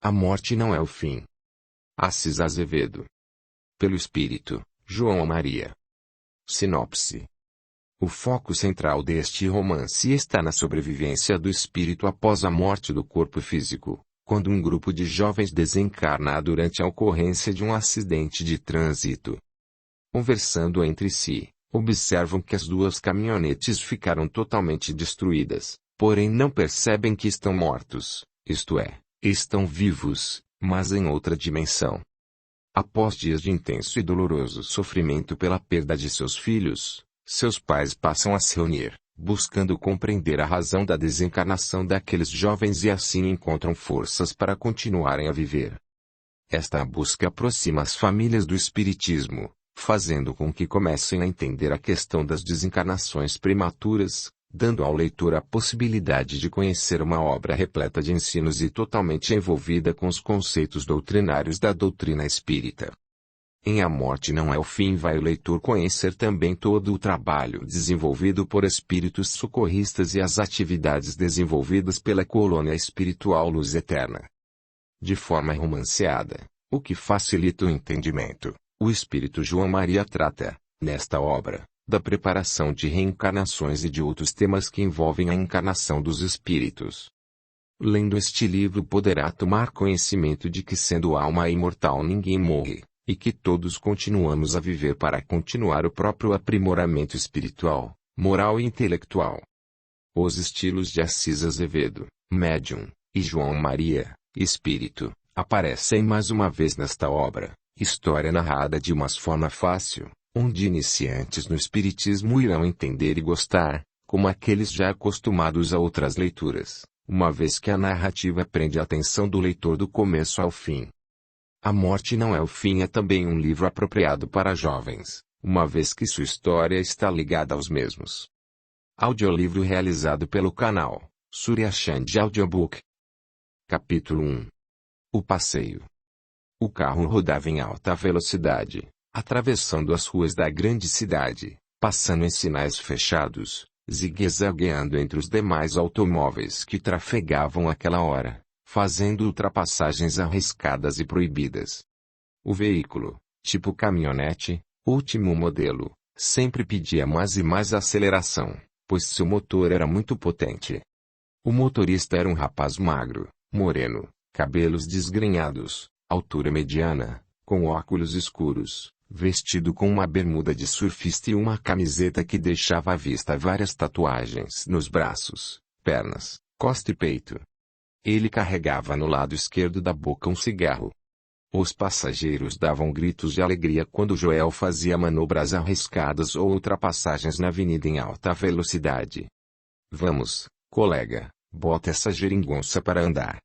A morte não é o fim. Assis Azevedo. Pelo Espírito, João Maria. Sinopse. O foco central deste romance está na sobrevivência do espírito após a morte do corpo físico, quando um grupo de jovens desencarna durante a ocorrência de um acidente de trânsito. Conversando entre si, observam que as duas caminhonetes ficaram totalmente destruídas, porém não percebem que estão mortos, isto é, estão vivos, mas em outra dimensão. Após dias de intenso e doloroso sofrimento pela perda de seus filhos, seus pais passam a se reunir, buscando compreender a razão da desencarnação daqueles jovens e assim encontram forças para continuarem a viver. Esta busca aproxima as famílias do espiritismo, fazendo com que comecem a entender a questão das desencarnações prematuras, dando ao leitor a possibilidade de conhecer uma obra repleta de ensinos e totalmente envolvida com os conceitos doutrinários da doutrina espírita. Em A Morte Não é o Fim vai o leitor conhecer também todo o trabalho desenvolvido por espíritos socorristas e as atividades desenvolvidas pela colônia espiritual Luz Eterna. De forma romanceada, o que facilita o entendimento, o espírito João Maria trata, nesta obra, da preparação de reencarnações e de outros temas que envolvem a encarnação dos espíritos. Lendo este livro poderá tomar conhecimento de que sendo alma imortal ninguém morre, e que todos continuamos a viver para continuar o próprio aprimoramento espiritual, moral e intelectual. Os estilos de Assis Azevedo, médium, e João Maria, espírito, aparecem mais uma vez nesta obra, história narrada de uma forma fácil, onde iniciantes no espiritismo irão entender e gostar, como aqueles já acostumados a outras leituras, uma vez que a narrativa prende a atenção do leitor do começo ao fim. A Morte Não é o Fim é também um livro apropriado para jovens, uma vez que sua história está ligada aos mesmos. Audiolivro realizado pelo canal Surya Chand Audiobook. Capítulo 1. O passeio. O carro rodava em alta velocidade, atravessando as ruas da grande cidade, passando em sinais fechados, zigue-zagueando entre os demais automóveis que trafegavam àquela hora, fazendo ultrapassagens arriscadas e proibidas. O veículo, tipo caminhonete, último modelo, sempre pedia mais e mais aceleração, pois seu motor era muito potente. O motorista era um rapaz magro, moreno, cabelos desgrenhados, altura mediana, com óculos escuros, vestido com uma bermuda de surfista e uma camiseta que deixava à vista várias tatuagens nos braços, pernas, costa e peito. Ele carregava no lado esquerdo da boca um cigarro. Os passageiros davam gritos de alegria quando Joel fazia manobras arriscadas ou ultrapassagens na avenida em alta velocidade. "Vamos, colega, bota essa geringonça para andar!"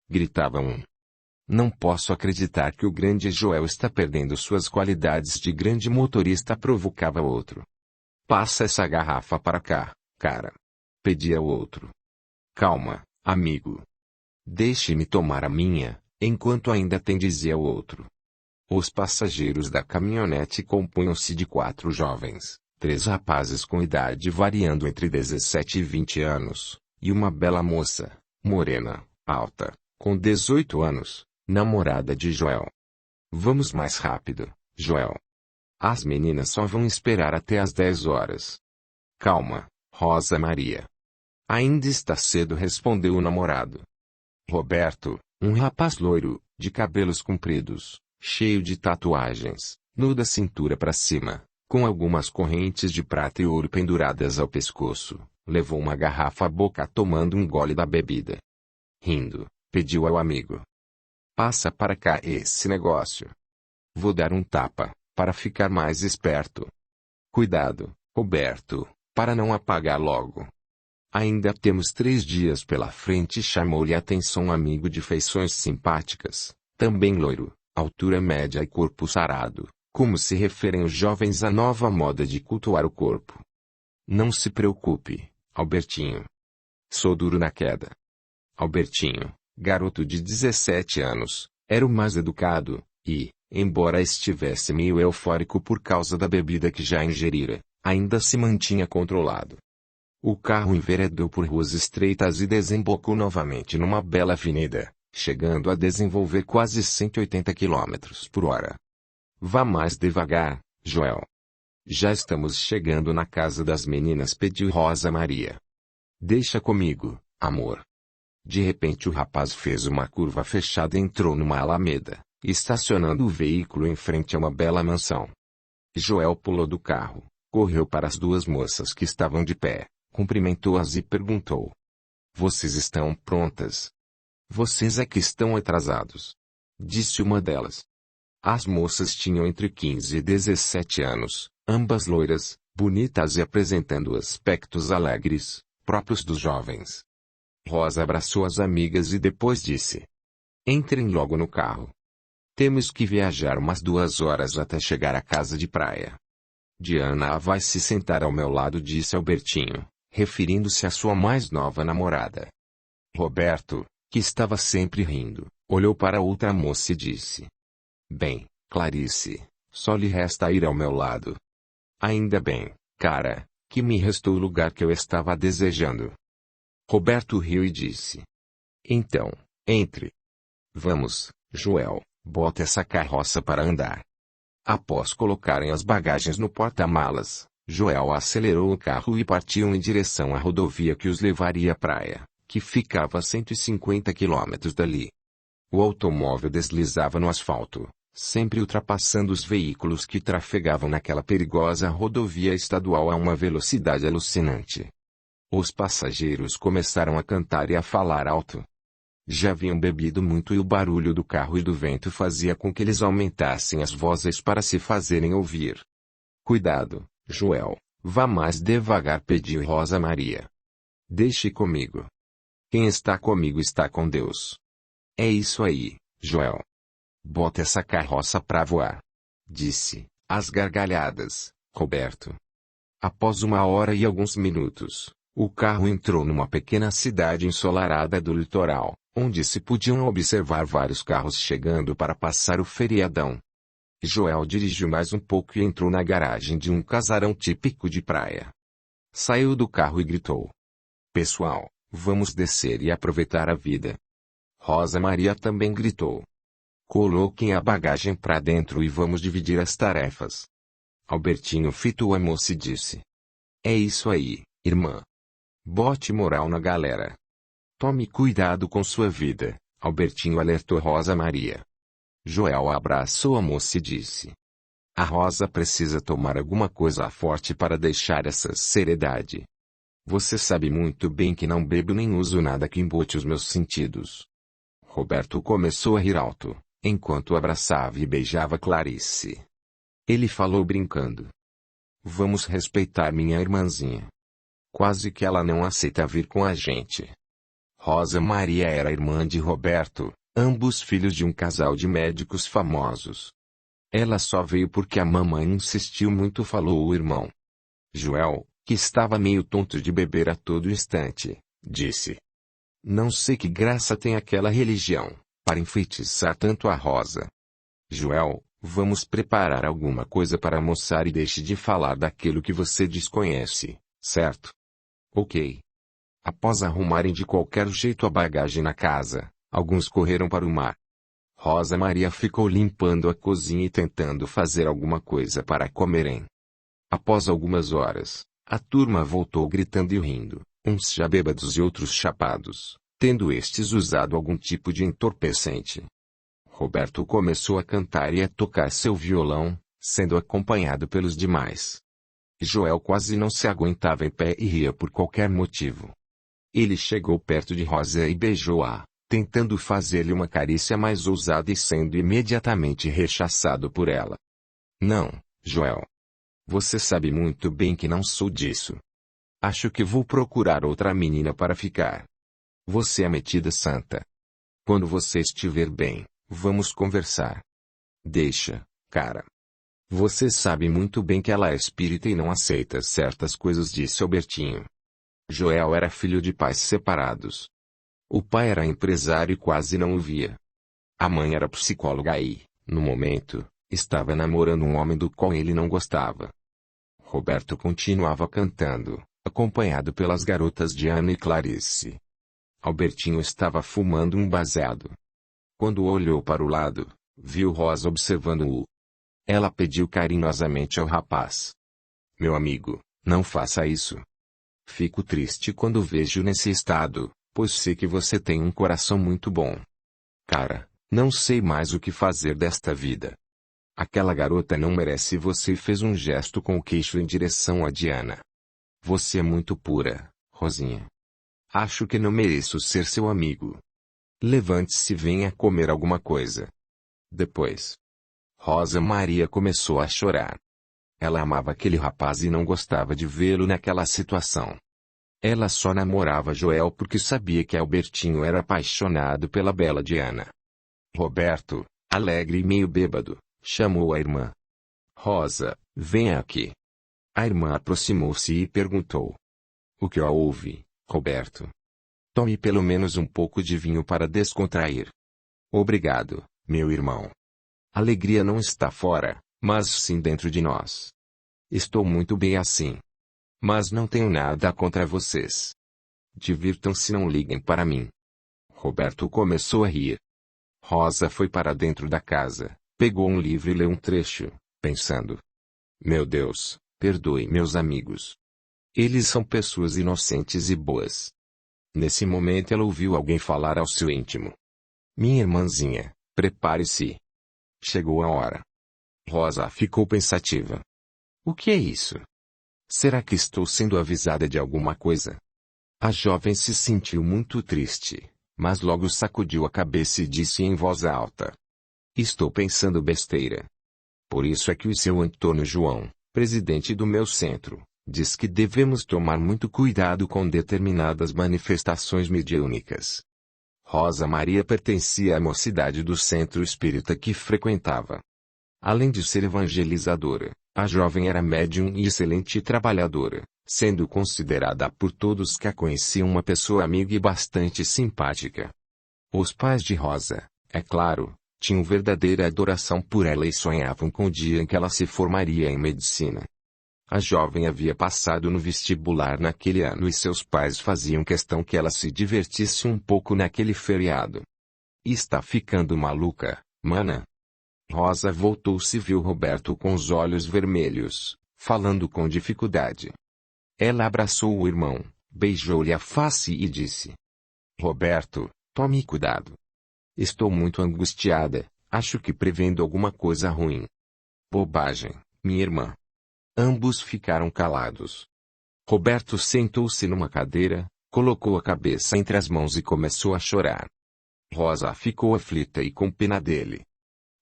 gritava um. "Não posso acreditar que o grande Joel está perdendo suas qualidades de grande motorista", provocava outro. "Passa essa garrafa para cá, cara", pedia o outro. "Calma, amigo. Deixe-me tomar a minha, enquanto ainda tem", dizia o outro. Os passageiros da caminhonete compunham-se de 4 jovens, 3 rapazes com idade variando entre 17 e 20 anos, e uma bela moça, morena, alta, com 18 anos, namorada de Joel. "Vamos mais rápido, Joel. As meninas só vão esperar até às 10 horas. "Calma, Rosa Maria. Ainda está cedo", respondeu o namorado. Roberto, um rapaz loiro, de cabelos compridos, cheio de tatuagens, nu da cintura para cima, com algumas correntes de prata e ouro penduradas ao pescoço, levou uma garrafa à boca tomando um gole da bebida. Rindo, pediu ao amigo: "Passa para cá esse negócio. Vou dar um tapa, para ficar mais esperto. Cuidado, Roberto, para não apagar logo. Ainda temos 3 dias pela frente", chamou-lhe a atenção um amigo de feições simpáticas, também loiro, altura média e corpo sarado, como se referem os jovens à nova moda de cultuar o corpo. "Não se preocupe, Albertinho. Sou duro na queda." Albertinho, garoto de 17 anos, era o mais educado, e, embora estivesse meio eufórico por causa da bebida que já ingerira, ainda se mantinha controlado. O carro enveredou por ruas estreitas e desembocou novamente numa bela avenida, chegando a desenvolver quase 180 km por hora. Vá mais devagar, Joel. Já estamos chegando na casa das meninas, pediu Rosa Maria. Deixa comigo, amor. De repente o rapaz fez uma curva fechada e entrou numa alameda, estacionando o veículo em frente a uma bela mansão. Joel pulou do carro, correu para as duas moças que estavam de pé, cumprimentou-as e perguntou: Vocês estão prontas? Vocês é que estão atrasados, disse uma delas. As moças tinham entre 15 e 17 anos, ambas loiras, bonitas e apresentando aspectos alegres, próprios dos jovens. Rosa abraçou as amigas e depois disse: Entrem logo no carro. Temos que viajar umas 2 horas até chegar à casa de praia. Diana vai se sentar ao meu lado, disse Albertinho, referindo-se à sua mais nova namorada. Roberto, que estava sempre rindo, olhou para outra moça e disse: Bem, Clarice, só lhe resta ir ao meu lado. Ainda bem, cara, que me restou o lugar que eu estava desejando. Roberto riu e disse: Então, entre. Vamos, Joel, bota essa carroça para andar. Após colocarem as bagagens no porta-malas, Joel acelerou o carro e partiu em direção à rodovia que os levaria à praia, que ficava a 150 quilômetros dali. O automóvel deslizava no asfalto, sempre ultrapassando os veículos que trafegavam naquela perigosa rodovia estadual a uma velocidade alucinante. Os passageiros começaram a cantar e a falar alto. Já haviam bebido muito e o barulho do carro e do vento fazia com que eles aumentassem as vozes para se fazerem ouvir. Cuidado, Joel, vá mais devagar, pediu Rosa Maria. Deixe comigo. Quem está comigo está com Deus. É isso aí, Joel. Bota essa carroça pra voar, disse, às gargalhadas, Roberto. Após 1 hora e alguns minutos, o carro entrou numa pequena cidade ensolarada do litoral, onde se podiam observar vários carros chegando para passar o feriadão. Joel dirigiu mais um pouco e entrou na garagem de um casarão típico de praia. Saiu do carro e gritou: Pessoal, vamos descer e aproveitar a vida. Rosa Maria também gritou: Coloquem a bagagem para dentro e vamos dividir as tarefas. Albertinho fitou a moça e disse: É isso aí, irmã. Bote moral na galera. Tome cuidado com sua vida, Albertinho alertou Rosa Maria. Joel abraçou a moça e disse: A Rosa precisa tomar alguma coisa forte para deixar essa seriedade. Você sabe muito bem que não bebo nem uso nada que embute os meus sentidos. Roberto começou a rir alto, enquanto abraçava e beijava Clarice. Ele falou brincando: Vamos respeitar minha irmãzinha. Quase que ela não aceita vir com a gente. Rosa Maria era irmã de Roberto, ambos filhos de um casal de médicos famosos. Ela só veio porque a mamãe insistiu muito, falou o irmão. Joel, que estava meio tonto de beber a todo instante, disse: Não sei que graça tem aquela religião, para enfeitiçar tanto a Rosa. Joel, vamos preparar alguma coisa para almoçar e deixe de falar daquilo que você desconhece, certo? Ok. Após arrumarem de qualquer jeito a bagagem na casa, alguns correram para o mar. Rosa Maria ficou limpando a cozinha e tentando fazer alguma coisa para comerem. Após algumas horas, a turma voltou gritando e rindo, uns já bêbados e outros chapados, tendo estes usado algum tipo de entorpecente. Roberto começou a cantar e a tocar seu violão, sendo acompanhado pelos demais. Joel quase não se aguentava em pé e ria por qualquer motivo. Ele chegou perto de Rosa e beijou-a, tentando fazer-lhe uma carícia mais ousada e sendo imediatamente rechaçado por ela. Não, Joel. Você sabe muito bem que não sou disso. Acho que vou procurar outra menina para ficar. Você é metida santa. Quando você estiver bem, vamos conversar. Deixa, cara. Você sabe muito bem que ela é espírita e não aceita certas coisas, disse Albertinho. Joel era filho de pais separados. O pai era empresário e quase não o via. A mãe era psicóloga e, no momento, estava namorando um homem do qual ele não gostava. Roberto continuava cantando, acompanhado pelas garotas Diana e Clarice. Albertinho estava fumando um baseado, Quando olhou para o lado, viu Rosa observando-o. Ela pediu carinhosamente ao rapaz: "Meu amigo, não faça isso. Fico triste quando vejo nesse estado, pois sei que você tem um coração muito bom. Cara, não sei mais o que fazer desta vida. Aquela garota não merece você", e fez um gesto com o queixo em direção a Diana. "Você é muito pura, Rosinha. Acho que não mereço ser seu amigo. Levante-se e venha comer alguma coisa." Depois, Rosa Maria começou a chorar. Ela amava aquele rapaz e não gostava de vê-lo naquela situação. Ela só namorava Joel porque sabia que Albertinho era apaixonado pela bela Diana. Roberto, alegre e meio bêbado, chamou a irmã. "Rosa, venha aqui." A irmã aproximou-se e perguntou: "O que houve, Roberto?" "Tome pelo menos um pouco de vinho para descontrair." "Obrigado, meu irmão. A alegria não está fora, mas sim dentro de nós. Estou muito bem assim. Mas não tenho nada contra vocês. Divirtam-se e não liguem para mim." Roberto começou a rir. Rosa foi para dentro da casa, pegou um livro e leu um trecho, pensando: "Meu Deus, perdoe meus amigos. Eles são pessoas inocentes e boas." Nesse momento ela ouviu alguém falar ao seu íntimo: "Minha irmãzinha, prepare-se. Chegou a hora." Rosa ficou pensativa. O que é isso? Será que estou sendo avisada de alguma coisa? A jovem se sentiu muito triste, mas logo sacudiu a cabeça e disse em voz alta: "Estou pensando besteira. Por isso é que o seu Antônio João, presidente do meu centro, diz que devemos tomar muito cuidado com determinadas manifestações mediúnicas." Rosa Maria pertencia à mocidade do centro espírita que frequentava. Além de ser evangelizadora, a jovem era médium e excelente trabalhadora, sendo considerada por todos que a conheciam uma pessoa amiga e bastante simpática. Os pais de Rosa, é claro, tinham verdadeira adoração por ela e sonhavam com o dia em que ela se formaria em medicina. A jovem havia passado no vestibular naquele ano e seus pais faziam questão que ela se divertisse um pouco naquele feriado. "Está ficando maluca, mana?" Rosa voltou-se e viu Roberto com os olhos vermelhos, falando com dificuldade. Ela abraçou o irmão, beijou-lhe a face e disse: "Roberto, tome cuidado. Estou muito angustiada, acho que prevendo alguma coisa ruim." "Bobagem, minha irmã." Ambos ficaram calados. Roberto sentou-se numa cadeira, colocou a cabeça entre as mãos e começou a chorar. Rosa ficou aflita e com pena dele.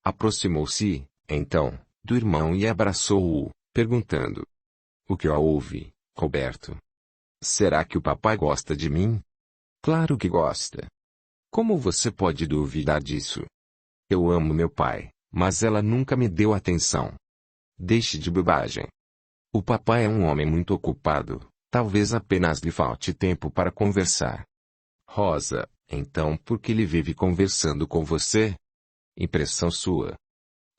Aproximou-se, então, do irmão e abraçou-o, perguntando: "O que houve, Roberto? Será que o papai gosta de mim?" "Claro que gosta. Como você pode duvidar disso? Eu amo meu pai, mas ela nunca me deu atenção." "Deixe de bobagem. O papai é um homem muito ocupado, talvez apenas lhe falte tempo para conversar." "Rosa, então por que ele vive conversando com você?" "Impressão sua."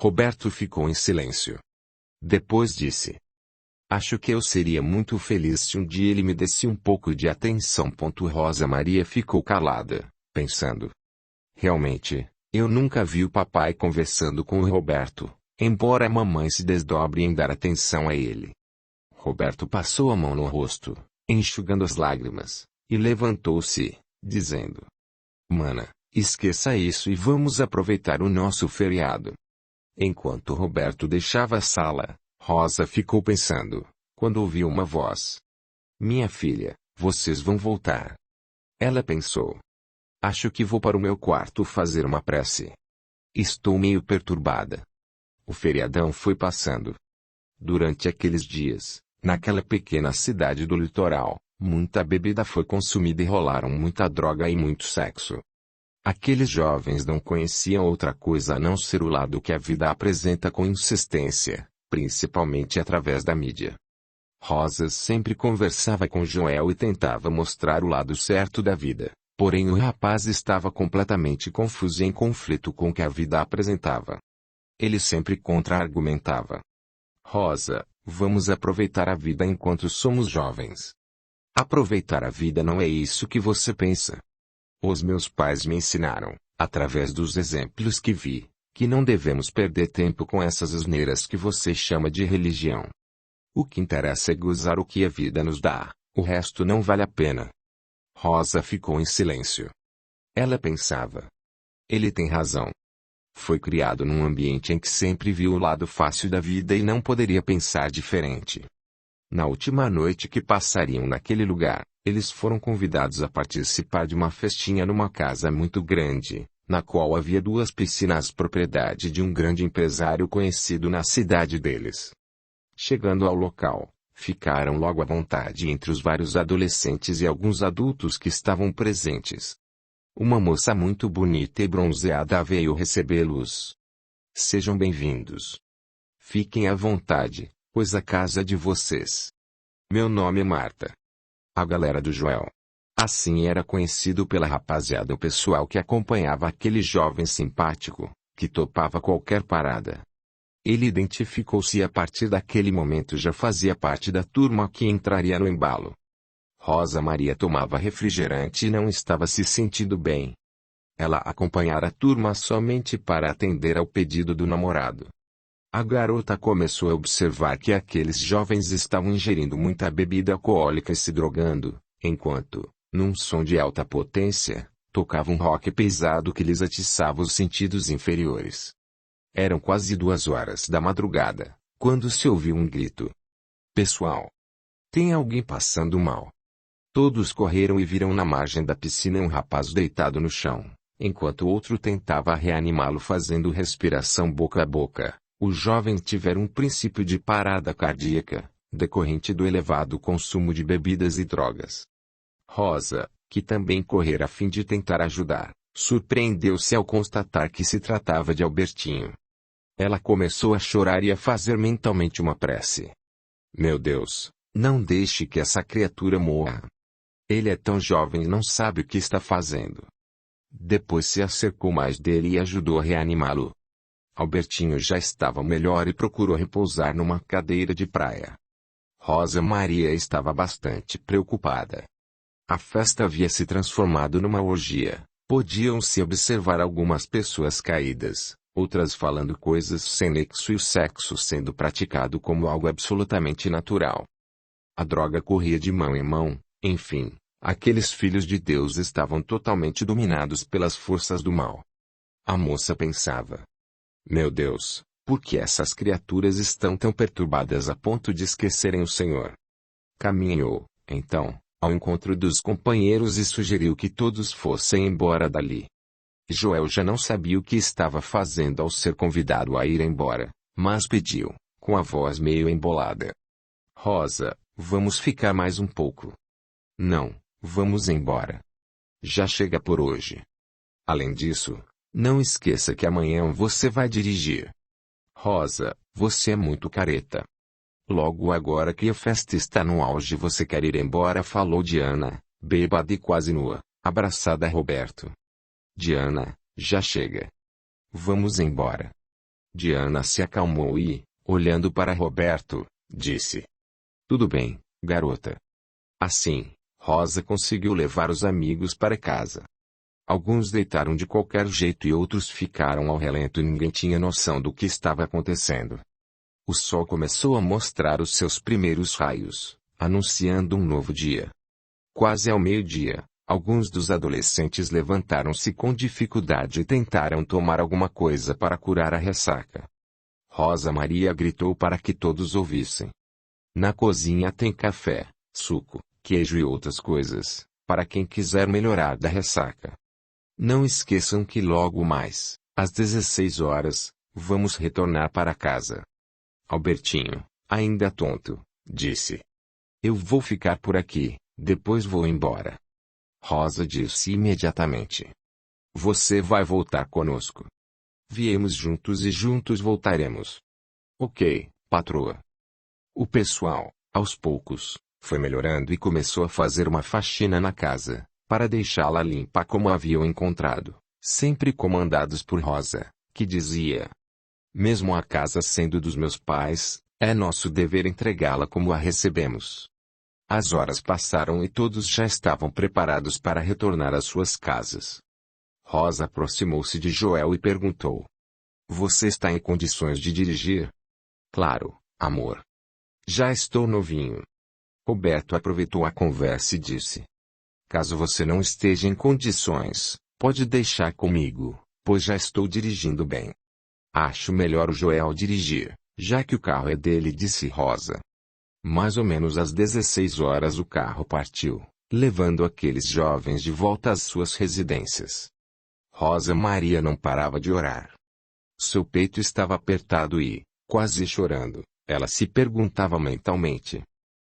Roberto ficou em silêncio. Depois disse: "Acho que eu seria muito feliz se um dia ele me desse um pouco de atenção." Rosa Maria ficou calada, pensando: realmente, eu nunca vi o papai conversando com o Roberto, embora a mamãe se desdobre em dar atenção a ele. Roberto passou a mão no rosto, enxugando as lágrimas, e levantou-se, dizendo: "Mana, esqueça isso e vamos aproveitar o nosso feriado." Enquanto Roberto deixava a sala, Rosa ficou pensando, quando ouviu uma voz: "Minha filha, vocês vão voltar." Ela pensou: "Acho que vou para o meu quarto fazer uma prece. Estou meio perturbada." O feriadão foi passando. Durante aqueles dias, naquela pequena cidade do litoral, muita bebida foi consumida e rolaram muita droga e muito sexo. Aqueles jovens não conheciam outra coisa a não ser o lado que a vida apresenta com insistência, principalmente através da mídia. Rosa sempre conversava com Joel e tentava mostrar o lado certo da vida, porém o rapaz estava completamente confuso e em conflito com o que a vida apresentava. Ele sempre contra-argumentava: "Rosa, vamos aproveitar a vida enquanto somos jovens." "Aproveitar a vida não é isso que você pensa. Os meus pais me ensinaram, através dos exemplos que vi, que não devemos perder tempo com essas asneiras que você chama de religião. O que interessa é gozar o que a vida nos dá, o resto não vale a pena. Rosa ficou em silêncio. Ela pensava. Ele tem razão. Foi criado num ambiente em que sempre viu o lado fácil da vida e não poderia pensar diferente. Na última noite que passariam naquele lugar, eles foram convidados a participar de uma festinha numa casa muito grande, na qual havia 2 piscinas propriedade de um grande empresário conhecido na cidade deles. Chegando ao local, ficaram logo à vontade entre os vários adolescentes e alguns adultos que estavam presentes. Uma moça muito bonita e bronzeada veio recebê-los. Sejam bem-vindos. Fiquem à vontade, pois a casa é de vocês. Meu nome é Marta. A galera do Joel. Assim era conhecido pela rapaziada o pessoal que acompanhava aquele jovem simpático, que topava qualquer parada. Ele identificou-se e a partir daquele momento já fazia parte da turma que entraria no embalo. Rosa Maria tomava refrigerante e não estava se sentindo bem. Ela acompanhara a turma somente para atender ao pedido do namorado. A garota começou a observar que aqueles jovens estavam ingerindo muita bebida alcoólica e se drogando, enquanto, num som de alta potência, tocava um rock pesado que lhes atiçava os sentidos inferiores. Eram quase 2 horas da madrugada, quando se ouviu um grito. Pessoal! Tem alguém passando mal? Todos correram e viram na margem da piscina um rapaz deitado no chão, enquanto outro tentava reanimá-lo fazendo respiração boca a boca. Os jovens tiveram um princípio de parada cardíaca, decorrente do elevado consumo de bebidas e drogas. Rosa, que também correra a fim de tentar ajudar, surpreendeu-se ao constatar que se tratava de Albertinho. Ela começou a chorar e a fazer mentalmente uma prece. Meu Deus, não deixe que essa criatura morra. Ele é tão jovem e não sabe o que está fazendo. Depois se acercou mais dele e ajudou a reanimá-lo. Albertinho já estava melhor e procurou repousar numa cadeira de praia. Rosa Maria estava bastante preocupada. A festa havia se transformado numa orgia. Podiam-se observar algumas pessoas caídas, outras falando coisas sem nexo e o sexo sendo praticado como algo absolutamente natural. A droga corria de mão em mão, enfim, aqueles filhos de Deus estavam totalmente dominados pelas forças do mal. A moça pensava. Meu Deus, por que essas criaturas estão tão perturbadas a ponto de esquecerem o Senhor? Caminhou, então, ao encontro dos companheiros e sugeriu que todos fossem embora dali. Joel já não sabia o que estava fazendo ao ser convidado a ir embora, mas pediu, com a voz meio embolada. Rosa, vamos ficar mais um pouco. Não, vamos embora. Já chega por hoje. Além disso, não esqueça que amanhã você vai dirigir. Rosa, você é muito careta. Logo agora que a festa está no auge você quer ir embora, falou Diana, bêbada e quase nua, abraçada a Roberto. Diana, já chega. Vamos embora. Diana se acalmou e, olhando para Roberto, disse. Tudo bem, garota. Assim, Rosa conseguiu levar os amigos para casa. Alguns deitaram de qualquer jeito e outros ficaram ao relento e ninguém tinha noção do que estava acontecendo. O sol começou a mostrar os seus primeiros raios, anunciando um novo dia. Quase ao meio-dia, alguns dos adolescentes levantaram-se com dificuldade e tentaram tomar alguma coisa para curar a ressaca. Rosa Maria gritou para que todos ouvissem. Na cozinha tem café, suco, queijo e outras coisas, para quem quiser melhorar da ressaca. Não esqueçam que logo mais, às 16 horas, vamos retornar para casa. Albertinho, ainda tonto, disse. Eu vou ficar por aqui, depois vou embora. Rosa disse imediatamente. Você vai voltar conosco. Viemos juntos e juntos voltaremos. Ok, patroa. O pessoal, aos poucos, foi melhorando e começou a fazer uma faxina na casa, para deixá-la limpa como a haviam encontrado, sempre comandados por Rosa, que dizia: mesmo a casa sendo dos meus pais, é nosso dever entregá-la como a recebemos. As horas passaram e todos já estavam preparados para retornar às suas casas. Rosa aproximou-se de Joel e perguntou: Você está em condições de dirigir? Claro, amor. Já estou novinho. Roberto aproveitou a conversa e disse: Caso você não esteja em condições, pode deixar comigo, pois já estou dirigindo bem. Acho melhor o Joel dirigir, já que o carro é dele, disse Rosa. Mais ou menos às 16 horas o carro partiu, levando aqueles jovens de volta às suas residências. Rosa Maria não parava de orar. Seu peito estava apertado e, quase chorando, ela se perguntava mentalmente: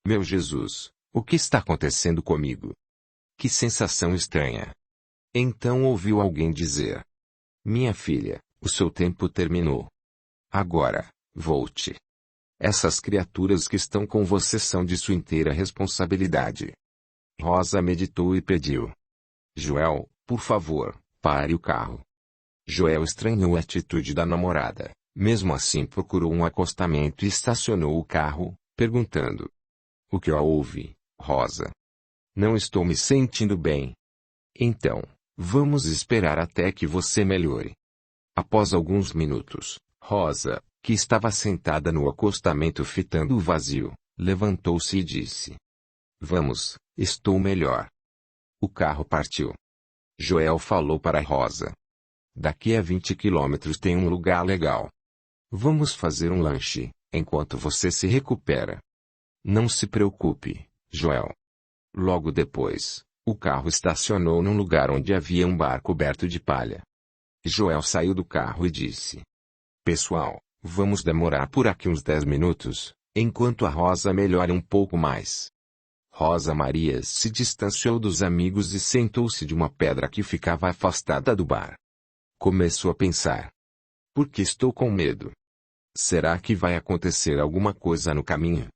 Meu Jesus, o que está acontecendo comigo? Que sensação estranha. Então ouviu alguém dizer: Minha filha, o seu tempo terminou. Agora, volte. Essas criaturas que estão com você são de sua inteira responsabilidade. Rosa meditou e pediu: Joel, por favor, pare o carro. Joel estranhou a atitude da namorada, mesmo assim procurou um acostamento e estacionou o carro, perguntando: O que houve, Rosa? Não estou me sentindo bem. Então, vamos esperar até que você melhore. Após alguns minutos, Rosa, que estava sentada no acostamento fitando o vazio, levantou-se e disse: Vamos, estou melhor. O carro partiu. Joel falou para Rosa: Daqui a 20 quilômetros tem um lugar legal. Vamos fazer um lanche, enquanto você se recupera. Não se preocupe, Joel. Logo depois, o carro estacionou num lugar onde havia um bar coberto de palha. Joel saiu do carro e disse: Pessoal, vamos demorar por aqui uns 10 minutos, enquanto a Rosa melhora um pouco mais. Rosa Maria se distanciou dos amigos e sentou-se de uma pedra que ficava afastada do bar. Começou a pensar: Por que estou com medo? Será que vai acontecer alguma coisa no caminho?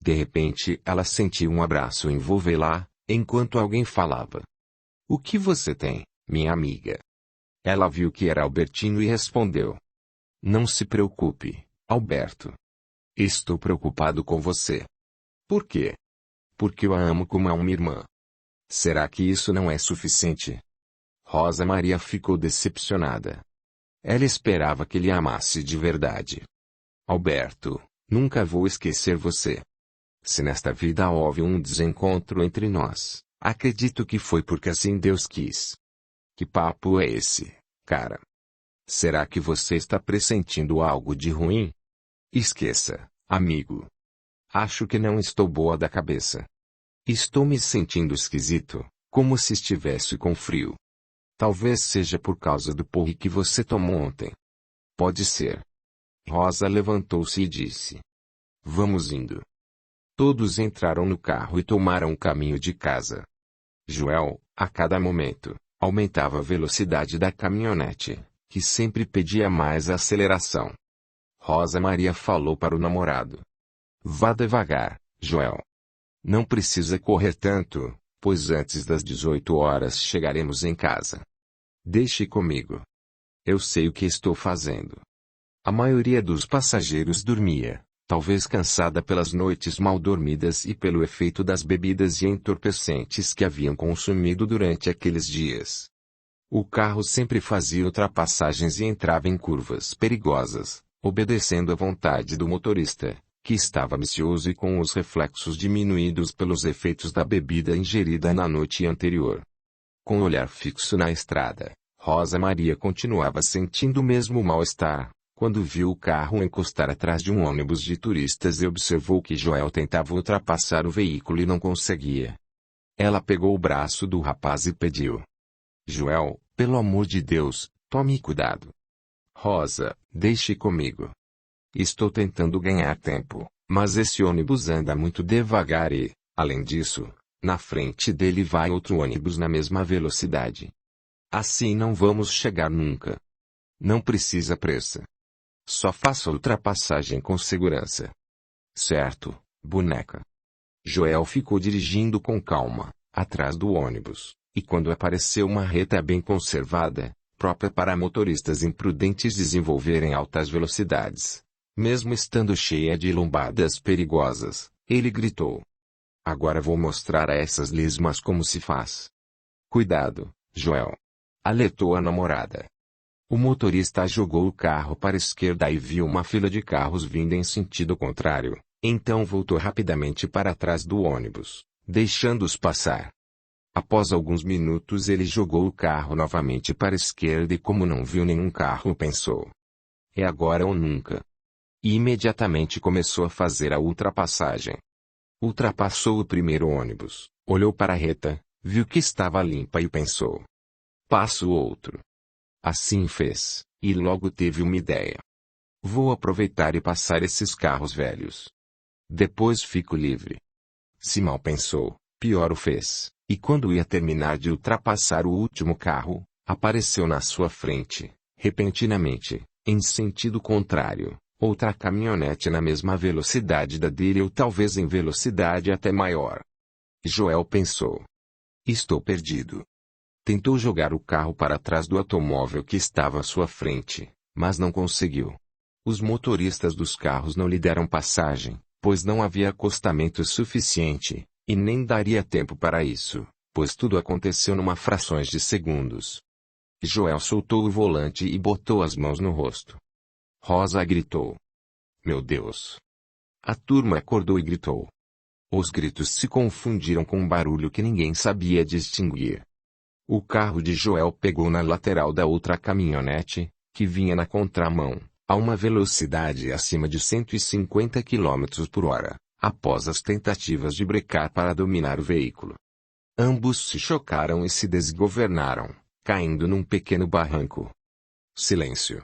De repente, ela sentiu um abraço envolvê-la, enquanto alguém falava: O que você tem, minha amiga? Ela viu que era Albertino e respondeu: Não se preocupe, Alberto. Estou preocupado com você. Por quê? Porque eu a amo como a uma irmã. Será que isso não é suficiente? Rosa Maria ficou decepcionada. Ela esperava que ele a amasse de verdade. Alberto, nunca vou esquecer você. Se nesta vida houve um desencontro entre nós, acredito que foi porque assim Deus quis. Que papo é esse, cara? Será que você está pressentindo algo de ruim? Esqueça, amigo. Acho que não estou boa da cabeça. Estou me sentindo esquisito, como se estivesse com frio. Talvez seja por causa do porre que você tomou ontem. Pode ser. Rosa levantou-se e disse: Vamos indo. Todos entraram no carro e tomaram o caminho de casa. Joel, a cada momento, aumentava a velocidade da caminhonete, que sempre pedia mais aceleração. Rosa Maria falou para o namorado: Vá devagar, Joel. Não precisa correr tanto, pois antes das 18 horas chegaremos em casa. Deixe comigo. Eu sei o que estou fazendo. A maioria dos passageiros dormia, talvez cansada pelas noites mal dormidas e pelo efeito das bebidas e entorpecentes que haviam consumido durante aqueles dias. O carro sempre fazia ultrapassagens e entrava em curvas perigosas, obedecendo à vontade do motorista, que estava ambicioso e com os reflexos diminuídos pelos efeitos da bebida ingerida na noite anterior. Com o olhar fixo na estrada, Rosa Maria continuava sentindo o mesmo mal-estar, quando viu o carro encostar atrás de um ônibus de turistas e observou que Joel tentava ultrapassar o veículo e não conseguia. Ela pegou o braço do rapaz e pediu: Joel, pelo amor de Deus, tome cuidado. Rosa, deixe comigo. Estou tentando ganhar tempo, mas esse ônibus anda muito devagar e, além disso, na frente dele vai outro ônibus na mesma velocidade. Assim não vamos chegar nunca. Não precisa pressa. Só faça a ultrapassagem com segurança. Certo, boneca. Joel ficou dirigindo com calma, atrás do ônibus, e quando apareceu uma reta bem conservada, própria para motoristas imprudentes desenvolverem altas velocidades, mesmo estando cheia de lombadas perigosas, ele gritou: Agora vou mostrar a essas lesmas como se faz. Cuidado, Joel. Alertou a namorada. O motorista jogou o carro para a esquerda e viu uma fila de carros vindo em sentido contrário, então voltou rapidamente para trás do ônibus, deixando-os passar. Após alguns minutos ele jogou o carro novamente para a esquerda e como não viu nenhum carro pensou: é agora ou nunca. E imediatamente começou a fazer a ultrapassagem. Ultrapassou o primeiro ônibus, olhou para a reta, viu que estava limpa e pensou: passo o outro. Assim fez, e logo teve uma ideia. Vou aproveitar e passar esses carros velhos. Depois fico livre. Se mal pensou, pior o fez, e quando ia terminar de ultrapassar o último carro, apareceu na sua frente, repentinamente, em sentido contrário, outra caminhonete na mesma velocidade da dele ou talvez em velocidade até maior. Joel pensou: estou perdido. Tentou jogar o carro para trás do automóvel que estava à sua frente, mas não conseguiu. Os motoristas dos carros não lhe deram passagem, pois não havia acostamento suficiente, e nem daria tempo para isso, pois tudo aconteceu numa frações de segundos. Joel soltou o volante e botou as mãos no rosto. Rosa gritou: meu Deus! A turma acordou e gritou. Os gritos se confundiram com um barulho que ninguém sabia distinguir. O carro de Joel pegou na lateral da outra caminhonete, que vinha na contramão, a uma velocidade acima de 150 km por hora, após as tentativas de brecar para dominar o veículo. Ambos se chocaram e se desgovernaram, caindo num pequeno barranco. Silêncio.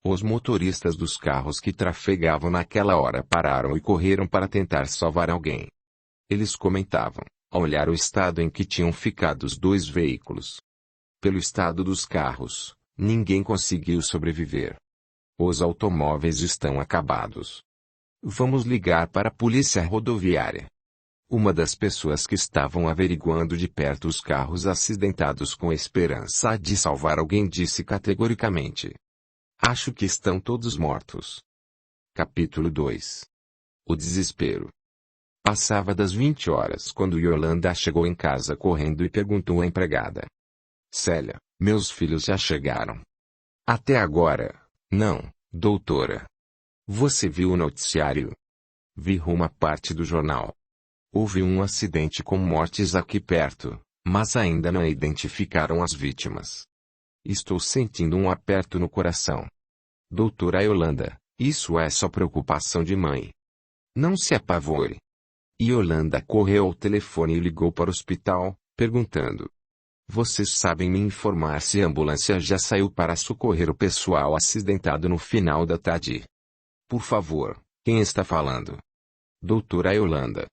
Os motoristas dos carros que trafegavam naquela hora pararam e correram para tentar salvar alguém. Eles comentavam, ao olhar o estado em que tinham ficado os dois veículos. Pelo estado dos carros, ninguém conseguiu sobreviver. Os automóveis estão acabados. Vamos ligar para a polícia rodoviária. Uma das pessoas que estavam averiguando de perto os carros acidentados com a esperança de salvar alguém disse categoricamente: acho que estão todos mortos. Capítulo 2. O desespero. Passava das 20 horas quando Yolanda chegou em casa correndo e perguntou à empregada: Célia, meus filhos já chegaram? Até agora, não, doutora. Você viu o noticiário? Vi uma parte do jornal. Houve um acidente com mortes aqui perto, mas ainda não identificaram as vítimas. Estou sentindo um aperto no coração. Doutora Yolanda, isso é só preocupação de mãe. Não se apavore. Yolanda correu ao telefone e ligou para o hospital, perguntando: vocês sabem me informar se a ambulância já saiu para socorrer o pessoal acidentado no final da tarde? Por favor, quem está falando? Doutora Yolanda.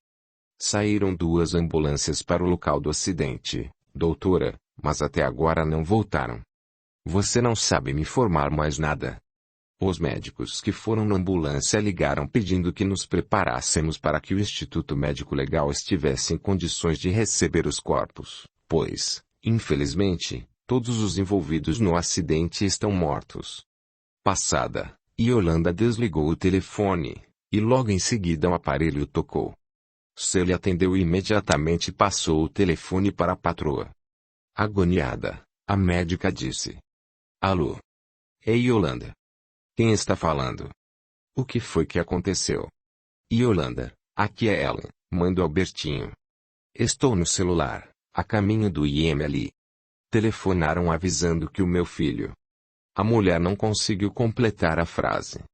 Saíram 2 ambulâncias para o local do acidente, doutora, mas até agora não voltaram. Você não sabe me informar mais nada? Os médicos que foram na ambulância ligaram pedindo que nos preparássemos para que o Instituto Médico Legal estivesse em condições de receber os corpos, pois, infelizmente, todos os envolvidos no acidente estão mortos. Passada, Yolanda desligou o telefone, e logo em seguida o aparelho tocou. Célia atendeu e imediatamente passou o telefone para a patroa. Agoniada, a médica disse: alô? Ei Yolanda. Quem está falando? O que foi que aconteceu? Yolanda, aqui é Ellen, mãe do Albertinho. Estou no celular, a caminho do IML. Telefonaram avisando que o meu filho... A mulher não conseguiu completar a frase.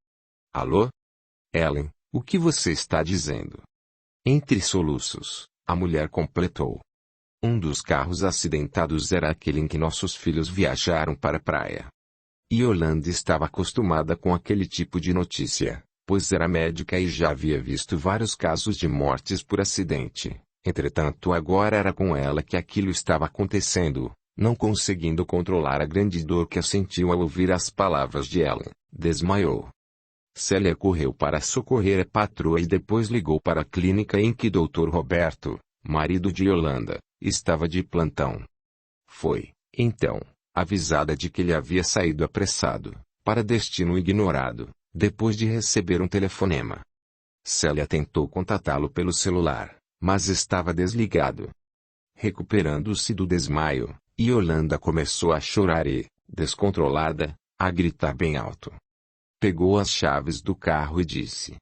Alô? Ellen, o que você está dizendo? Entre soluços, a mulher completou. Um dos carros acidentados era aquele em que nossos filhos viajaram para a praia. Yolanda estava acostumada com aquele tipo de notícia, pois era médica e já havia visto vários casos de mortes por acidente. Entretanto, agora era com ela que aquilo estava acontecendo, não conseguindo controlar a grande dor que sentiu ao ouvir as palavras de Ellen, desmaiou. Célia correu para socorrer a patroa e depois ligou para a clínica em que Dr. Roberto, marido de Yolanda, estava de plantão. Foi, então, avisada de que ele havia saído apressado, para destino ignorado, depois de receber um telefonema. Célia tentou contatá-lo pelo celular, mas estava desligado. Recuperando-se do desmaio, Yolanda começou a chorar e, descontrolada, a gritar bem alto. Pegou as chaves do carro e disse: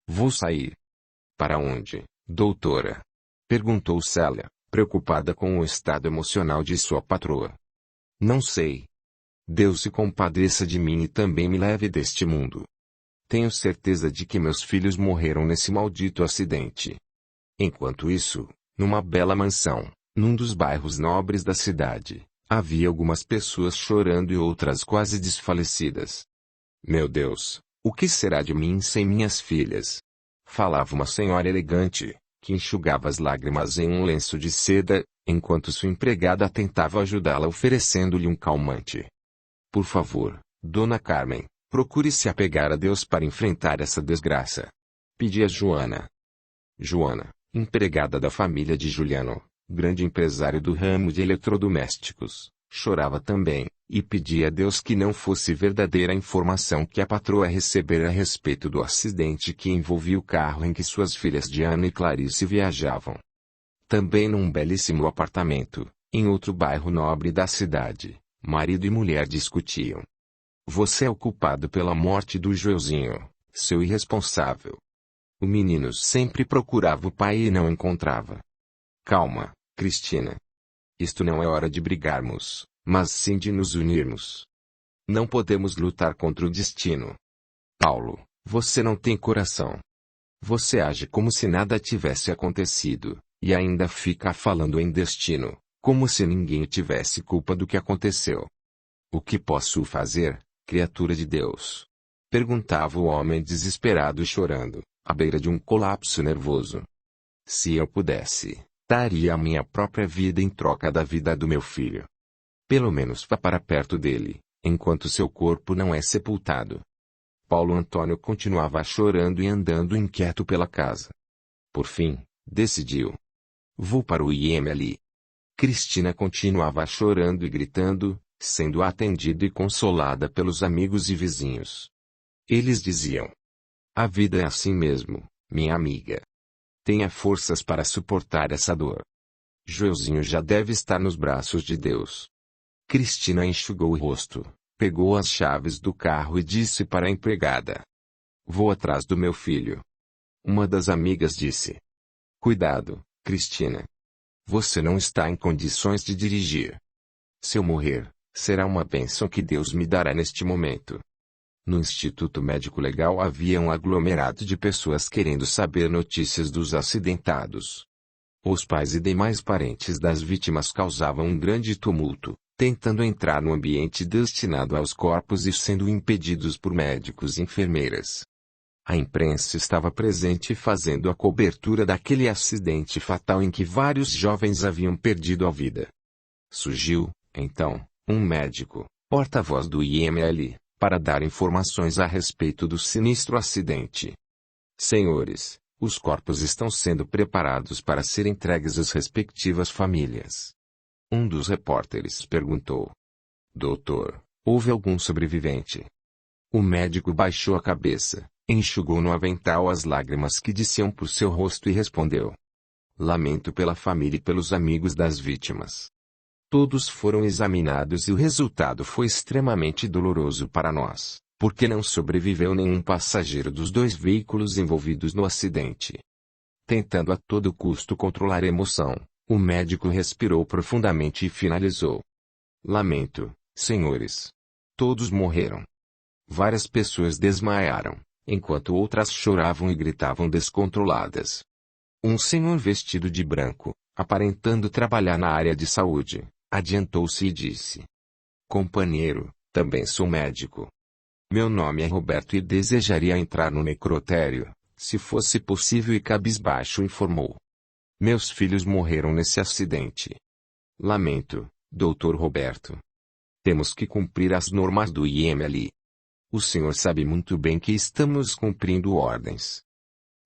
"Vou sair." "Para onde, doutora?" perguntou Célia, preocupada com o estado emocional de sua patroa. "Não sei. Deus se compadeça de mim e também me leve deste mundo. Tenho certeza de que meus filhos morreram nesse maldito acidente." Enquanto isso, numa bela mansão, num dos bairros nobres da cidade, havia algumas pessoas chorando e outras quase desfalecidas. "Meu Deus, o que será de mim sem minhas filhas?" falava uma senhora elegante, que enxugava as lágrimas em um lenço de seda, enquanto sua empregada tentava ajudá-la oferecendo-lhe um calmante. "Por favor, Dona Carmen, procure se apegar a Deus para enfrentar essa desgraça", pedia Joana. Joana, empregada da família de Juliano, grande empresário do ramo de eletrodomésticos, chorava também, e pedia a Deus que não fosse verdadeira a informação que a patroa recebera a respeito do acidente que envolvia o carro em que suas filhas Diana e Clarice viajavam. Também num belíssimo apartamento, em outro bairro nobre da cidade, marido e mulher discutiam. "Você é o culpado pela morte do Joelzinho, seu irresponsável. O menino sempre procurava o pai e não encontrava." "Calma, Cristina. Isto não é hora de brigarmos, mas sim de nos unirmos. Não podemos lutar contra o destino. Paulo, você não tem coração. Você age como se nada tivesse acontecido, e ainda fica falando em destino, como se ninguém tivesse culpa do que aconteceu." "O que posso fazer, criatura de Deus?" perguntava o homem desesperado e chorando, à beira de um colapso nervoso. "Se eu pudesse, daria a minha própria vida em troca da vida do meu filho. Pelo menos vá para perto dele, enquanto seu corpo não é sepultado." Paulo Antônio continuava chorando e andando inquieto pela casa. Por fim, decidiu: "Vou para o IML." Cristina continuava chorando e gritando, sendo atendida e consolada pelos amigos e vizinhos. Eles diziam: "A vida é assim mesmo, minha amiga. Tenha forças para suportar essa dor. Joelzinho já deve estar nos braços de Deus." Cristina enxugou o rosto, pegou as chaves do carro e disse para a empregada: "Vou atrás do meu filho." Uma das amigas disse: "Cuidado, Cristina. Você não está em condições de dirigir. Se eu morrer, será uma bênção que Deus me dará neste momento." No Instituto Médico Legal havia um aglomerado de pessoas querendo saber notícias dos acidentados. Os pais e demais parentes das vítimas causavam um grande tumulto, tentando entrar no ambiente destinado aos corpos e sendo impedidos por médicos e enfermeiras. A imprensa estava presente fazendo a cobertura daquele acidente fatal em que vários jovens haviam perdido a vida. Surgiu, então, um médico, porta-voz do IML, para dar informações a respeito do sinistro acidente. "Senhores, os corpos estão sendo preparados para serem entregues às respectivas famílias." Um dos repórteres perguntou: "Doutor, houve algum sobrevivente?" O médico baixou a cabeça, enxugou no avental as lágrimas que desciam por seu rosto e respondeu: "Lamento pela família e pelos amigos das vítimas. Todos foram examinados e o resultado foi extremamente doloroso para nós, porque não sobreviveu nenhum passageiro dos 2 veículos envolvidos no acidente." Tentando a todo custo controlar a emoção, o médico respirou profundamente e finalizou: "Lamento, senhores. Todos morreram." Várias pessoas desmaiaram, enquanto outras choravam e gritavam descontroladas. Um senhor vestido de branco, aparentando trabalhar na área de saúde, adiantou-se e disse: "Companheiro, também sou médico. Meu nome é Roberto e desejaria entrar no necrotério, se fosse possível." E cabisbaixo informou: "Meus filhos morreram nesse acidente. Lamento, Dr. Roberto. Temos que cumprir as normas do IML. O senhor sabe muito bem que estamos cumprindo ordens."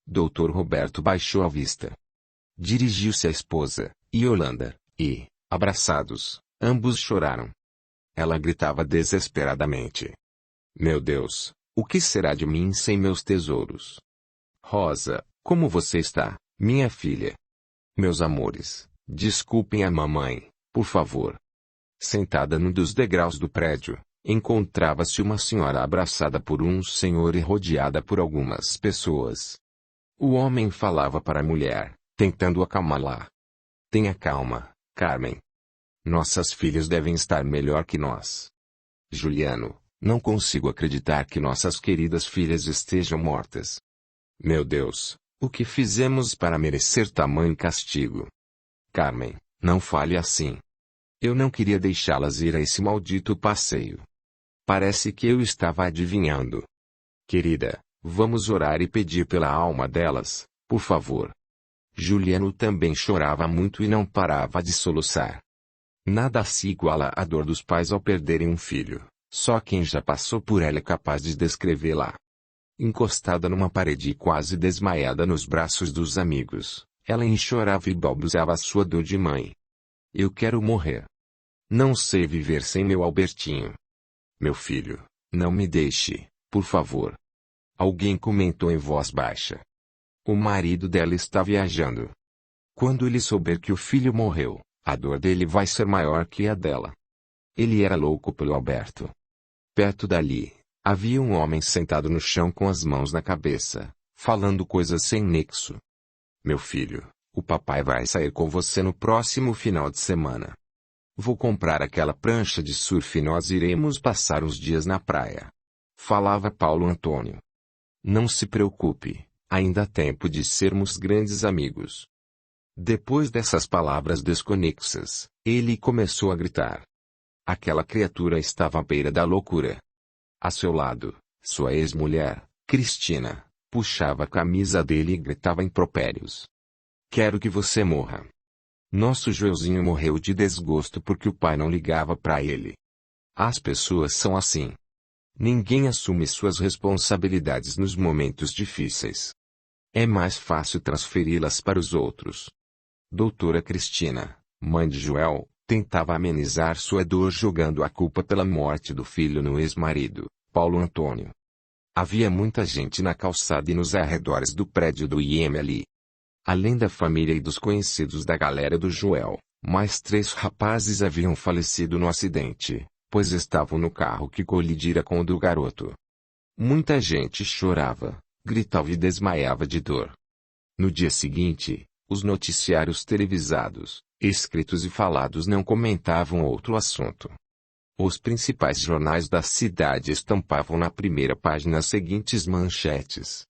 Dr. Roberto baixou a vista. Dirigiu-se à esposa, Yolanda, e, abraçados, ambos choraram. Ela gritava desesperadamente: "Meu Deus, o que será de mim sem meus tesouros? Rosa, como você está, minha filha? Meus amores, desculpem a mamãe, por favor." Sentada num dos degraus do prédio, encontrava-se uma senhora abraçada por um senhor e rodeada por algumas pessoas. O homem falava para a mulher, tentando acalmá-la. Tenha calma, Carmen. Nossas filhas devem estar melhor que nós. Juliano, não consigo acreditar que nossas queridas filhas estejam mortas. Meu Deus, o que fizemos para merecer tamanho castigo? Carmen, não fale assim. Eu não queria deixá-las ir a esse maldito passeio. Parece que eu estava adivinhando. Querida, vamos orar e pedir pela alma delas, por favor. Juliano também chorava muito e não parava de soluçar. Nada se iguala à dor dos pais ao perderem um filho, só quem já passou por ela é capaz de descrevê-la. Encostada numa parede e quase desmaiada nos braços dos amigos, ela chorava e balbuciava a sua dor de mãe. Eu quero morrer. Não sei viver sem meu Albertinho. Meu filho, não me deixe, por favor. Alguém comentou em voz baixa. O marido dela está viajando. Quando ele souber que o filho morreu, a dor dele vai ser maior que a dela. Ele era louco pelo Alberto. Perto dali, havia um homem sentado no chão com as mãos na cabeça, falando coisas sem nexo. Meu filho, o papai vai sair com você no próximo final de semana. Vou comprar aquela prancha de surf e nós iremos passar uns dias na praia. Falava Paulo Antônio. Não se preocupe, ainda há tempo de sermos grandes amigos. Depois dessas palavras desconexas, ele começou a gritar. Aquela criatura estava à beira da loucura. A seu lado, sua ex-mulher, Cristina, puxava a camisa dele e gritava impropérios. Quero que você morra. Nosso Joelzinho morreu de desgosto porque o pai não ligava para ele. As pessoas são assim. Ninguém assume suas responsabilidades nos momentos difíceis. É mais fácil transferi-las para os outros. Doutora Cristina, mãe de Joel, tentava amenizar sua dor jogando a culpa pela morte do filho no ex-marido, Paulo Antônio. Havia muita gente na calçada e nos arredores do prédio do IML. Além da família e dos conhecidos da galera do Joel, mais 3 rapazes haviam falecido no acidente, pois estavam no carro que colidira com o do garoto. Muita gente chorava, gritava e desmaiava de dor. No dia seguinte, os noticiários televisados, escritos e falados não comentavam outro assunto. Os principais jornais da cidade estampavam na primeira página as seguintes manchetes.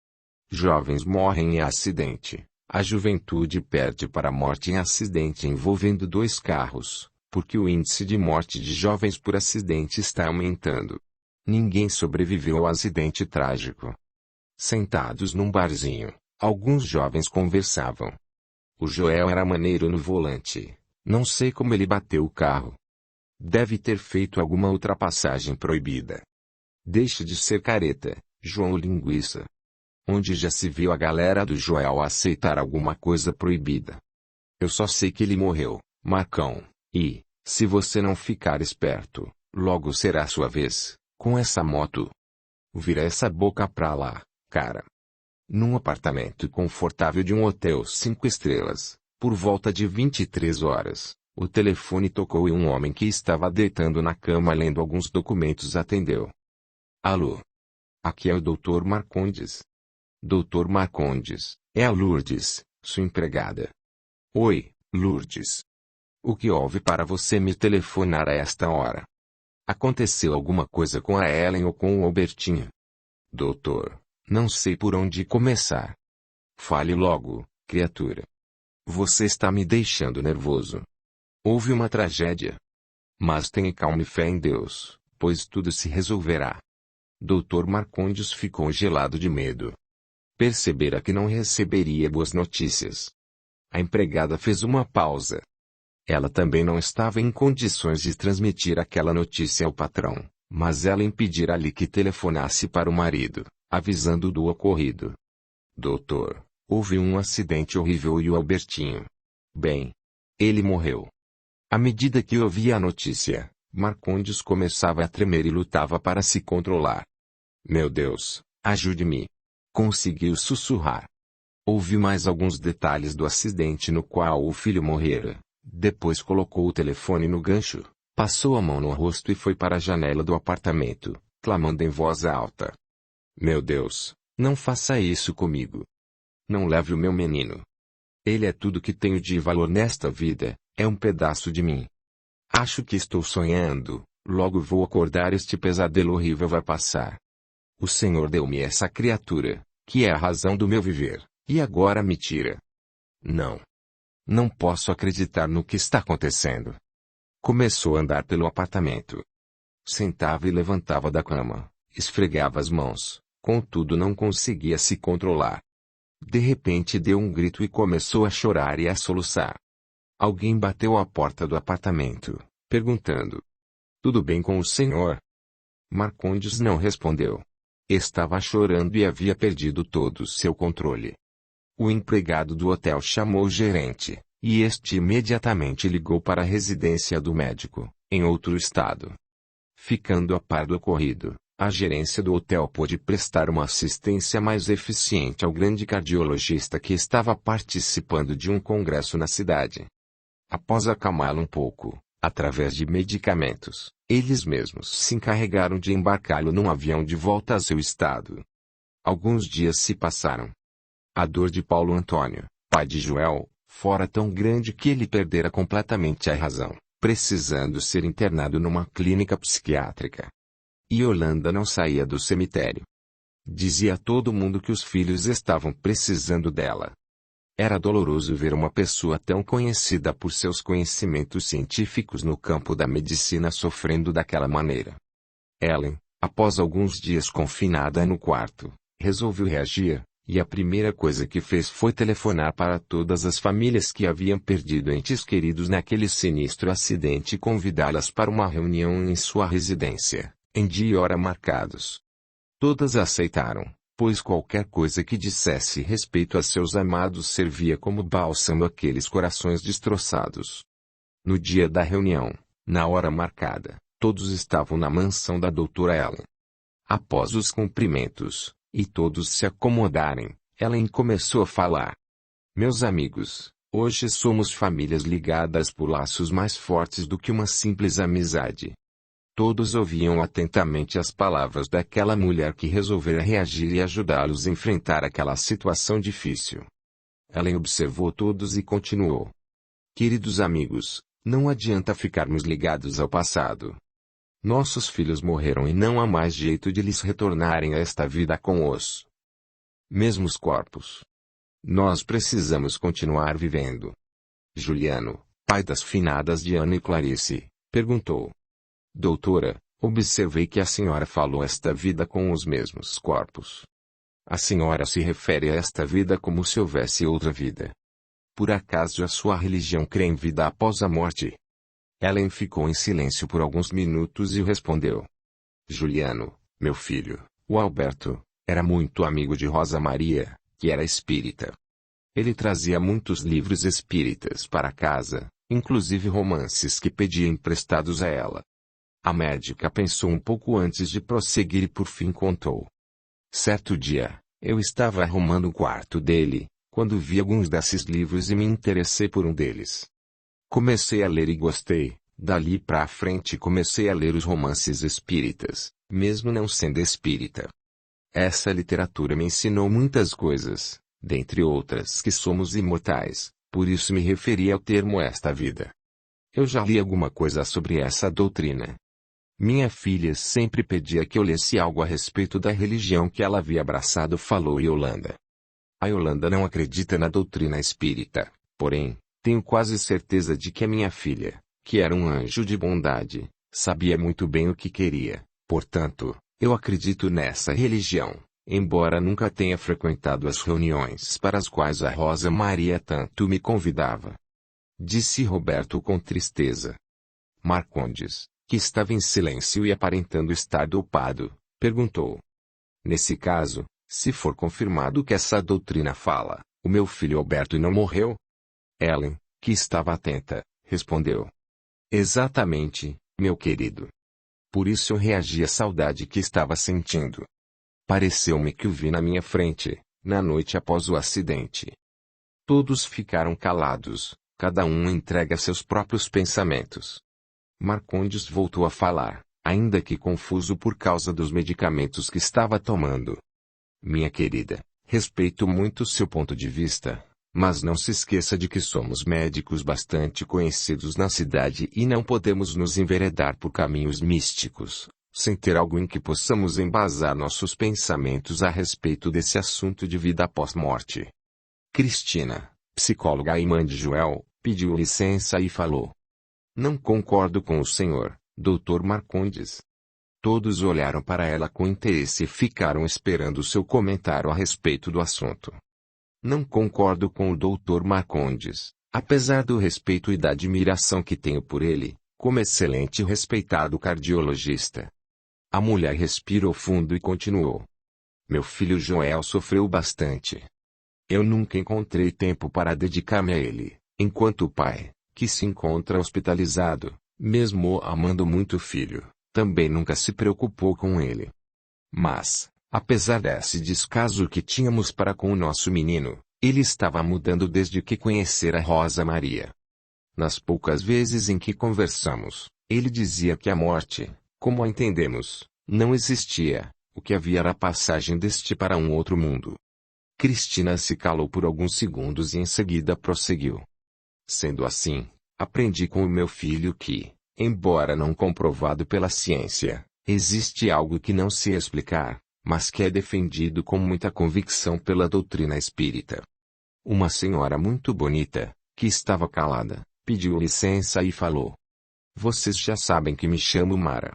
Jovens morrem em acidente. A juventude perde para a morte em acidente envolvendo 2 carros, porque o índice de morte de jovens por acidente está aumentando. Ninguém sobreviveu ao acidente trágico. Sentados num barzinho, alguns jovens conversavam. O Joel era maneiro no volante. Não sei como ele bateu o carro. Deve ter feito alguma ultrapassagem proibida. Deixe de ser careta, João Linguiça. Onde já se viu a galera do Joel aceitar alguma coisa proibida? Eu só sei que ele morreu, Marcão, e, se você não ficar esperto, logo será sua vez, com essa moto. Vira essa boca pra lá, cara. Num apartamento confortável de um hotel 5 estrelas, por volta de 23 horas, o telefone tocou e um homem que estava deitando na cama lendo alguns documentos atendeu. Alô? Aqui é o Dr. Marcondes. Dr. Marcondes, é a Lourdes, sua empregada. Oi, Lourdes. O que houve para você me telefonar a esta hora? Aconteceu alguma coisa com a Ellen ou com o Albertinho? Doutor, não sei por onde começar. Fale logo, criatura. Você está me deixando nervoso. Houve uma tragédia. Mas tenha calma e fé em Deus, pois tudo se resolverá. Dr. Marcondes ficou gelado de medo. Percebera que não receberia boas notícias. A empregada fez uma pausa. Ela também não estava em condições de transmitir aquela notícia ao patrão, mas ela impedira-lhe que telefonasse para o marido, avisando do ocorrido. Doutor, houve um acidente horrível e o Albertinho. Bem, ele morreu. À medida que ouvia a notícia, Marcondes começava a tremer e lutava para se controlar. Meu Deus, ajude-me. Conseguiu sussurrar. Ouvi mais alguns detalhes do acidente no qual o filho morrera. Depois colocou o telefone no gancho, Passou a mão no rosto e foi para a janela do apartamento, clamando em voz alta. Meu Deus, não faça isso comigo. Não leve o meu menino. Ele é tudo que tenho de valor nesta vida, é um pedaço de mim. Acho que estou sonhando, logo vou acordar e este pesadelo horrível vai passar. O Senhor deu-me essa criatura, que é a razão do meu viver, e agora me tira. Não. Não posso acreditar no que está acontecendo. Começou a andar pelo apartamento. Sentava e levantava da cama, esfregava as mãos, contudo não conseguia se controlar. De repente deu um grito e começou a chorar e a soluçar. Alguém bateu à porta do apartamento, perguntando: Tudo bem com o senhor? Marcondes não respondeu. Estava chorando e havia perdido todo o seu controle. O empregado do hotel chamou o gerente, e este imediatamente ligou para a residência do médico, em outro estado. Ficando a par do ocorrido, a gerência do hotel pôde prestar uma assistência mais eficiente ao grande cardiologista que estava participando de um congresso na cidade. Após acalmá-lo um pouco, através de medicamentos, eles mesmos se encarregaram de embarcá-lo num avião de volta a seu estado. Alguns dias se passaram. A dor de Paulo Antônio, pai de Joel, fora tão grande que ele perdera completamente a razão, precisando ser internado numa clínica psiquiátrica. E Yolanda não saía do cemitério. Dizia a todo mundo que os filhos estavam precisando dela. Era doloroso ver uma pessoa tão conhecida por seus conhecimentos científicos no campo da medicina sofrendo daquela maneira. Ellen, após alguns dias confinada no quarto, resolveu reagir, e a primeira coisa que fez foi telefonar para todas as famílias que haviam perdido entes queridos naquele sinistro acidente e convidá-las para uma reunião em sua residência, em dia e hora marcados. Todas aceitaram, pois qualquer coisa que dissesse respeito a seus amados servia como bálsamo àqueles corações destroçados. No dia da reunião, na hora marcada, todos estavam na mansão da doutora Ellen. Após os cumprimentos, e todos se acomodarem, Ellen começou a falar. Meus amigos, hoje somos famílias ligadas por laços mais fortes do que uma simples amizade. Todos ouviam atentamente as palavras daquela mulher que resolvera reagir e ajudá-los a enfrentar aquela situação difícil. Ellen observou todos e continuou. Queridos amigos, não adianta ficarmos ligados ao passado. Nossos filhos morreram e não há mais jeito de lhes retornarem a esta vida com os mesmos corpos. Nós precisamos continuar vivendo. Juliano, pai das finadas Diana e Clarice, perguntou. Doutora, observei que a senhora falou esta vida com os mesmos corpos. A senhora se refere a esta vida como se houvesse outra vida. Por acaso a sua religião crê em vida após a morte? Ellen ficou em silêncio por alguns minutos e respondeu. Juliano, meu filho, o Alberto, era muito amigo de Rosa Maria, que era espírita. Ele trazia muitos livros espíritas para casa, inclusive romances que pedia emprestados a ela. A médica pensou um pouco antes de prosseguir e por fim contou. Certo dia, eu estava arrumando o quarto dele, quando vi alguns desses livros e me interessei por um deles. Comecei a ler e gostei, dali pra frente comecei a ler os romances espíritas, mesmo não sendo espírita. Essa literatura me ensinou muitas coisas, dentre outras que somos imortais, por isso me referi ao termo esta vida. Eu já li alguma coisa sobre essa doutrina. Minha filha sempre pedia que eu lesse algo a respeito da religião que ela havia abraçado, falou Yolanda. A Yolanda não acredita na doutrina espírita, porém, tenho quase certeza de que a minha filha, que era um anjo de bondade, sabia muito bem o que queria. Portanto, eu acredito nessa religião, embora nunca tenha frequentado as reuniões para as quais a Rosa Maria tanto me convidava. Disse Roberto com tristeza. Marcondes, que estava em silêncio e aparentando estar dopado, perguntou. Nesse caso, se for confirmado que essa doutrina fala, o meu filho Alberto não morreu? Ellen, que estava atenta, respondeu. Exatamente, meu querido. Por isso eu reagi à saudade que estava sentindo. Pareceu-me que o vi na minha frente, na noite após o acidente. Todos ficaram calados, cada um entregue a seus próprios pensamentos. Marcondes voltou a falar, ainda que confuso por causa dos medicamentos que estava tomando. Minha querida, respeito muito seu ponto de vista, mas não se esqueça de que somos médicos bastante conhecidos na cidade e não podemos nos enveredar por caminhos místicos, sem ter algo em que possamos embasar nossos pensamentos a respeito desse assunto de vida após morte. Cristina, psicóloga e mãe de Joel, pediu licença e falou: Não concordo com o senhor, Dr. Marcondes. Todos olharam para ela com interesse e ficaram esperando seu comentário a respeito do assunto. Não concordo com o Dr. Marcondes, apesar do respeito e da admiração que tenho por ele, como excelente e respeitado cardiologista. A mulher respirou fundo e continuou. Meu filho Joel sofreu bastante. Eu nunca encontrei tempo para dedicar-me a ele, enquanto o pai, que se encontra hospitalizado, mesmo amando muito o filho, também nunca se preocupou com ele. Mas, apesar desse descaso que tínhamos para com o nosso menino, ele estava mudando desde que conhecera Rosa Maria. Nas poucas vezes em que conversamos, ele dizia que a morte, como a entendemos, não existia, o que havia era a passagem deste para um outro mundo. Cristina se calou por alguns segundos e em seguida prosseguiu. Sendo assim, aprendi com o meu filho que, embora não comprovado pela ciência, existe algo que não se explicar, mas que é defendido com muita convicção pela doutrina espírita. Uma senhora muito bonita, que estava calada, pediu licença e falou. Vocês já sabem que me chamo Mara.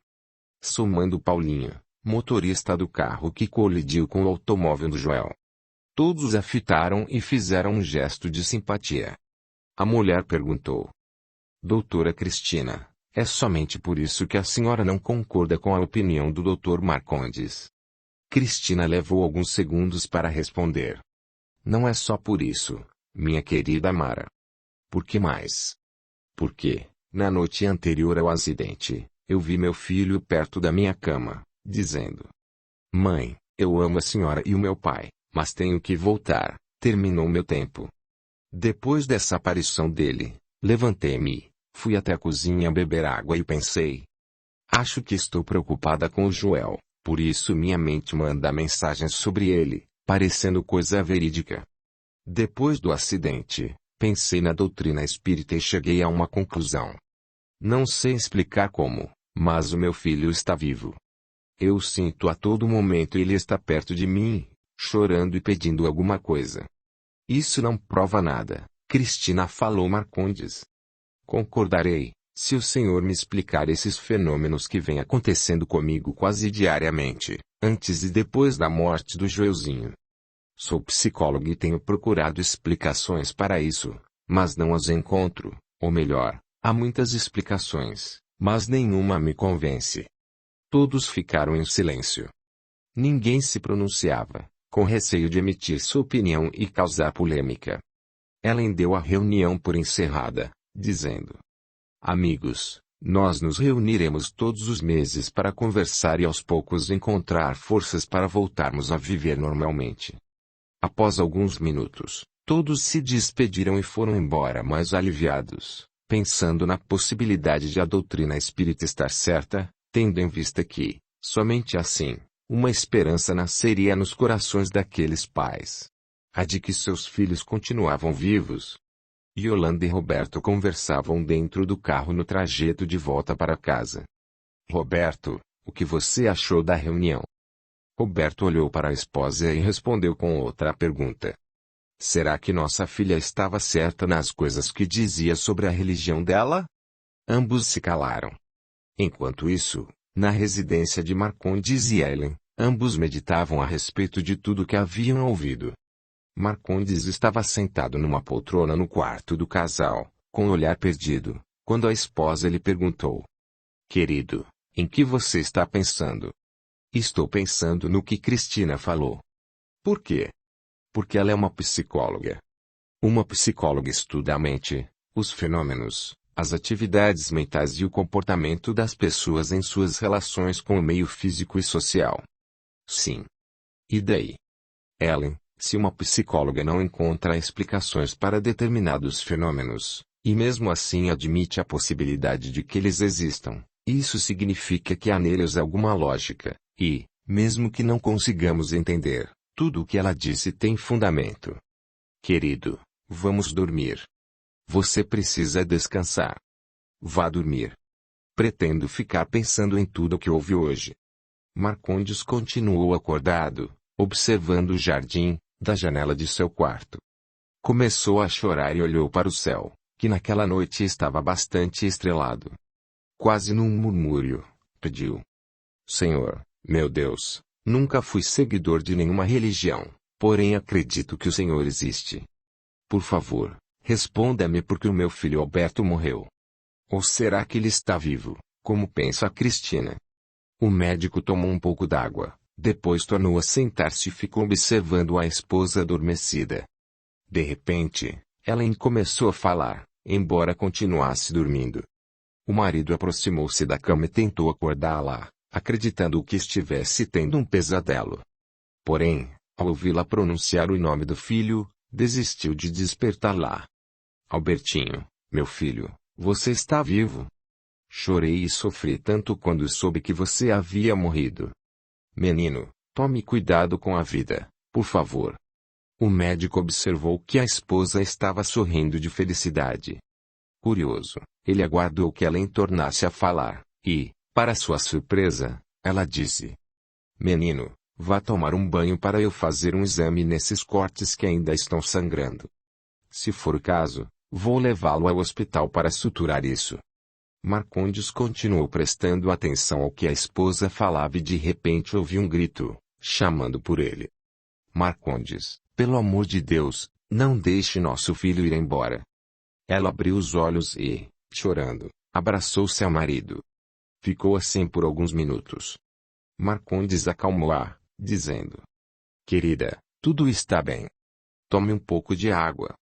Sou mãe do Paulinho, motorista do carro que colidiu com o automóvel do Joel. Todos a fitaram e fizeram um gesto de simpatia. A mulher perguntou. Doutora Cristina, é somente por isso que a senhora não concorda com a opinião do Dr. Marcondes? Cristina levou alguns segundos para responder. Não é só por isso, minha querida Mara. Por que mais? Porque, na noite anterior ao acidente, eu vi meu filho perto da minha cama, dizendo: Mãe, eu amo a senhora e o meu pai, mas tenho que voltar, terminou meu tempo. Depois dessa aparição dele, levantei-me, fui até a cozinha beber água e pensei. Acho que estou preocupada com o Joel, por isso minha mente manda mensagens sobre ele, parecendo coisa verídica. Depois do acidente, pensei na doutrina espírita e cheguei a uma conclusão. Não sei explicar como, mas o meu filho está vivo. Eu sinto a todo momento ele está perto de mim, chorando e pedindo alguma coisa. Isso não prova nada, Cristina falou Marcondes. Concordarei, se o senhor me explicar esses fenômenos que vêm acontecendo comigo quase diariamente, antes e depois da morte do Joelzinho. Sou psicólogo e tenho procurado explicações para isso, mas não as encontro, ou melhor, há muitas explicações, mas nenhuma me convence. Todos ficaram em silêncio. Ninguém se pronunciava, com receio de emitir sua opinião e causar polêmica. Ellen deu a reunião por encerrada, dizendo: Amigos, nós nos reuniremos todos os meses para conversar e aos poucos encontrar forças para voltarmos a viver normalmente. Após alguns minutos, todos se despediram e foram embora mais aliviados, pensando na possibilidade de a doutrina espírita estar certa, tendo em vista que, somente assim, uma esperança nasceria nos corações daqueles pais. A de que seus filhos continuavam vivos. Yolanda e Roberto conversavam dentro do carro no trajeto de volta para casa. Roberto, o que você achou da reunião? Roberto olhou para a esposa e respondeu com outra pergunta. Será que nossa filha estava certa nas coisas que dizia sobre a religião dela? Ambos se calaram. Enquanto isso, na residência de Marcondes e Ellen, ambos meditavam a respeito de tudo que haviam ouvido. Marcondes estava sentado numa poltrona no quarto do casal, com o olhar perdido, quando a esposa lhe perguntou. Querido, em que você está pensando? Estou pensando no que Cristina falou. Por quê? Porque ela é uma psicóloga. Uma psicóloga estuda a mente, os fenômenos, as atividades mentais e o comportamento das pessoas em suas relações com o meio físico e social. Sim. E daí? Ellen, se uma psicóloga não encontra explicações para determinados fenômenos, E mesmo assim admite a possibilidade de que eles existam. Isso significa que há neles alguma lógica, e, mesmo que não consigamos entender, tudo o que ela disse tem fundamento. Querido, vamos dormir. Você precisa descansar. Vá dormir. Pretendo ficar pensando em tudo o que houve hoje. Marcondes continuou acordado, observando o jardim, da janela de seu quarto. Começou a chorar e olhou para o céu, que naquela noite estava bastante estrelado. Quase num murmúrio, pediu: Senhor, meu Deus, nunca fui seguidor de nenhuma religião, porém acredito que o Senhor existe. Por favor, responda-me porque o meu filho Alberto morreu. Ou será que ele está vivo, como pensa a Cristina? O médico tomou um pouco d'água, depois tornou a sentar-se e ficou observando a esposa adormecida. De repente, Ellen começou a falar, embora continuasse dormindo. O marido aproximou-se da cama e tentou acordá-la, acreditando que estivesse tendo um pesadelo. Porém, ao ouvi-la pronunciar o nome do filho, desistiu de despertá-la. Albertinho, meu filho, você está vivo? Chorei e sofri tanto quando soube que você havia morrido. Menino, tome cuidado com a vida, por favor. O médico observou que a esposa estava sorrindo de felicidade. Curioso, ele aguardou que ela tornasse a falar, e, para sua surpresa, ela disse: Menino, vá tomar um banho para eu fazer um exame nesses cortes que ainda estão sangrando. Se for o caso, vou levá-lo ao hospital para suturar isso. Marcondes continuou prestando atenção ao que a esposa falava e de repente ouviu um grito, chamando por ele. Marcondes, pelo amor de Deus, não deixe nosso filho ir embora. Ela abriu os olhos e, chorando, abraçou-se ao marido. Ficou assim por alguns minutos. Marcondes acalmou-a, dizendo: Querida, tudo está bem. Tome um pouco de água.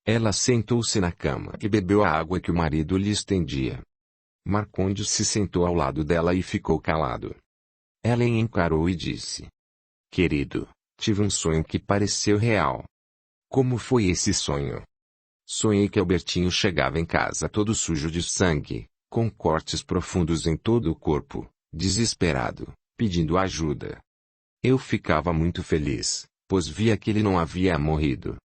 Ela sentou-se na cama e bebeu a água que o marido lhe estendia. Marcondes se sentou ao lado dela e ficou calado. Ellen encarou e disse: Querido, tive um sonho que pareceu real. Como foi esse sonho? Sonhei que Albertinho chegava em casa todo sujo de sangue, com cortes profundos em todo o corpo, desesperado, pedindo ajuda. Eu ficava muito feliz, pois via que ele não havia morrido.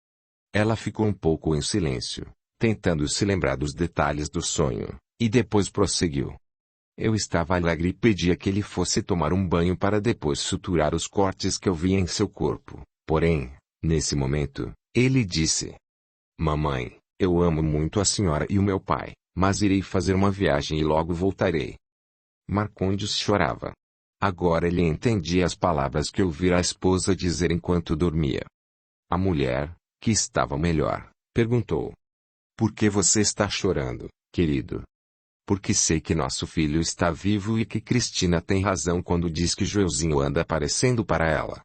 Ela ficou um pouco em silêncio, tentando se lembrar dos detalhes do sonho, e depois prosseguiu. Eu estava alegre e pedia que ele fosse tomar um banho para depois suturar os cortes que eu via em seu corpo. Porém, nesse momento, ele disse: Mamãe, eu amo muito a senhora e o meu pai, mas irei fazer uma viagem e logo voltarei. Marcondes chorava. Agora ele entendia as palavras que ouvira a esposa dizer enquanto dormia. A mulher, que estava melhor, perguntou: Por que você está chorando, querido? Porque sei que nosso filho está vivo e que Cristina tem razão quando diz que Joelzinho anda aparecendo para ela.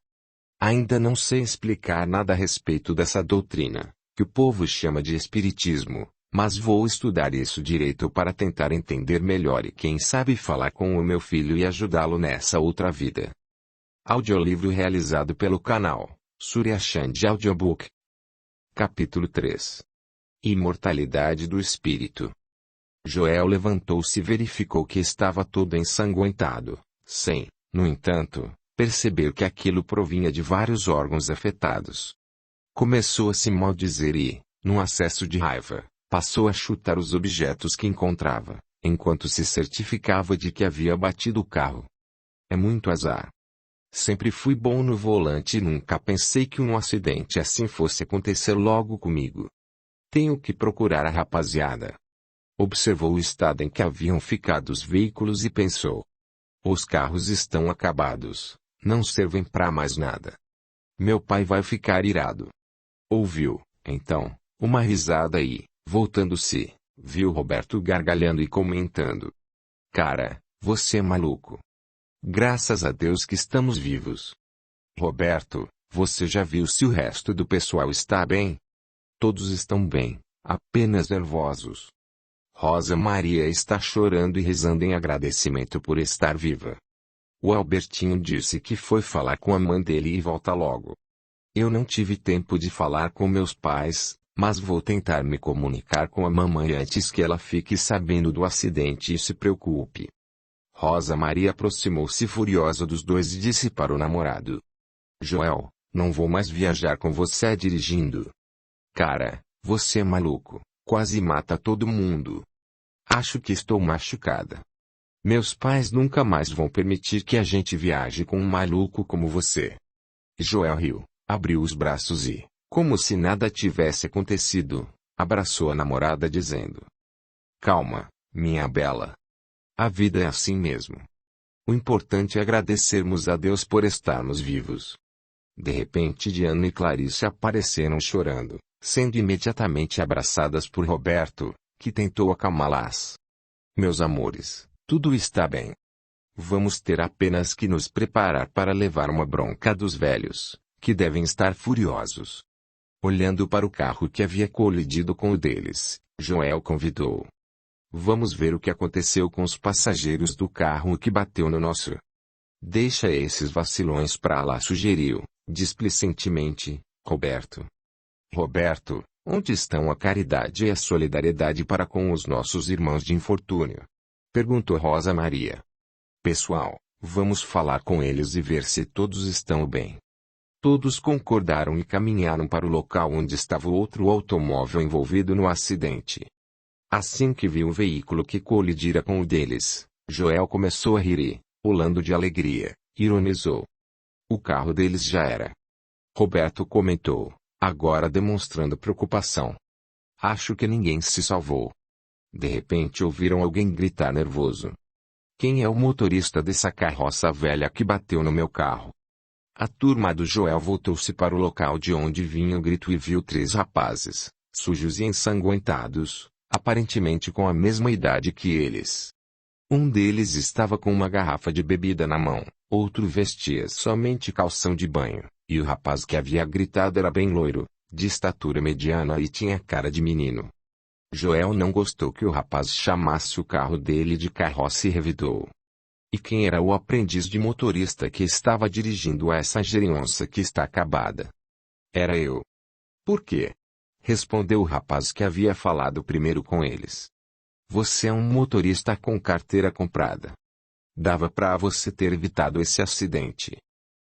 Ainda não sei explicar nada a respeito dessa doutrina, que o povo chama de espiritismo, mas vou estudar isso direito para tentar entender melhor e quem sabe falar com o meu filho e ajudá-lo nessa outra vida. Audiolivro realizado pelo canal Surya Chand Audiobook. Capítulo 3. Imortalidade do Espírito. Joel levantou-se e verificou que estava todo ensanguentado, sem, no entanto, perceber que aquilo provinha de vários órgãos afetados. Começou a se maldizer e, num acesso de raiva, passou a chutar os objetos que encontrava, enquanto se certificava de que havia batido o carro. É muito azar. Sempre fui bom no volante e nunca pensei que um acidente assim fosse acontecer logo comigo. Tenho que procurar a rapaziada. Observou o estado em que haviam ficado os veículos e pensou: os carros estão acabados, não servem para mais nada. Meu pai vai ficar irado. Ouviu, então, uma risada e, voltando-se, viu Roberto gargalhando e comentando: Cara, você é maluco. Graças a Deus que estamos vivos. Roberto, você já viu se o resto do pessoal está bem? Todos estão bem, apenas nervosos. Rosa Maria está chorando e rezando em agradecimento por estar viva. O Albertinho disse que foi falar com a mãe dele e volta logo. Eu não tive tempo de falar com meus pais, Mas vou tentar me comunicar com a mamãe antes que ela fique sabendo do acidente e se preocupe. Rosa Maria aproximou-se furiosa dos dois e disse para o namorado: Joel, não vou mais viajar com você dirigindo. Cara, você é maluco, quase mata todo mundo. Acho que estou machucada. Meus pais nunca mais vão permitir que a gente viaje com um maluco como você. Joel riu, abriu os braços e, como se nada tivesse acontecido, abraçou a namorada dizendo: Calma, minha bela. A vida é assim mesmo. O importante é agradecermos a Deus por estarmos vivos. De repente Diana e Clarice apareceram chorando, sendo imediatamente abraçadas por Roberto, que tentou acalmá-las. Meus amores, tudo está bem. Vamos ter apenas que nos preparar para levar uma bronca dos velhos, que devem estar furiosos. Olhando para o carro que havia colidido com o deles, Joel convidou: Vamos ver o que aconteceu com os passageiros do carro que bateu no nosso. Deixa esses vacilões pra lá, sugeriu, displicentemente, Roberto. Roberto, onde estão a caridade e a solidariedade para com os nossos irmãos de infortúnio? Perguntou Rosa Maria. Pessoal, vamos falar com eles e ver se todos estão bem. Todos concordaram e caminharam para o local onde estava o outro automóvel envolvido no acidente. Assim que viu o veículo que colidira com o deles, Joel começou a rir e, pulando de alegria, ironizou. O carro deles já era. Roberto comentou, agora demonstrando preocupação. Acho que ninguém se salvou. De repente ouviram alguém gritar nervoso. Quem é o motorista dessa carroça velha que bateu no meu carro? A turma do Joel voltou-se para o local de onde vinha o grito e viu 3 rapazes, sujos e ensanguentados, aparentemente com a mesma idade que eles. Um deles estava com uma garrafa de bebida na mão, outro vestia somente calção de banho, e o rapaz que havia gritado era bem loiro, de estatura mediana e tinha cara de menino. Joel não gostou que o rapaz chamasse o carro dele de carroça e revidou. E quem era o aprendiz de motorista que estava dirigindo essa geringonça que está acabada? Era eu. Por quê? Respondeu o rapaz que havia falado primeiro com eles. Você é um motorista com carteira comprada. Dava pra você ter evitado esse acidente.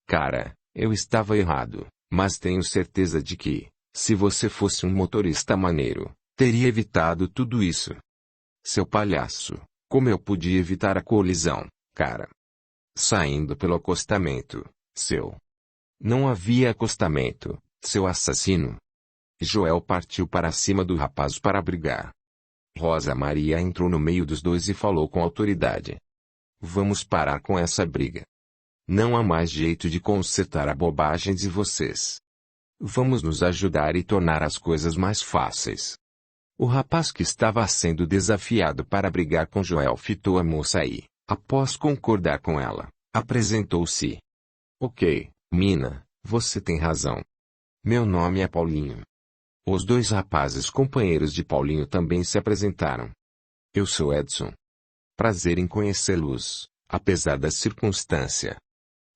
Cara, eu estava errado, mas tenho certeza de que, se você fosse um motorista maneiro, teria evitado tudo isso. Seu palhaço, como eu podia evitar a colisão, cara? Saindo pelo acostamento, seu. Não havia acostamento, seu assassino. Joel partiu para cima do rapaz para brigar. Rosa Maria entrou no meio dos dois e falou com autoridade. Vamos parar com essa briga. Não há mais jeito de consertar a bobagem de vocês. Vamos nos ajudar e tornar as coisas mais fáceis. O rapaz que estava sendo desafiado para brigar com Joel fitou a moça e, após concordar com ela, apresentou-se. Ok, Mina, você tem razão. Meu nome é Paulinho. Os 2 rapazes companheiros de Paulinho também se apresentaram. Eu sou Edson. Prazer em conhecê-los, apesar da circunstância.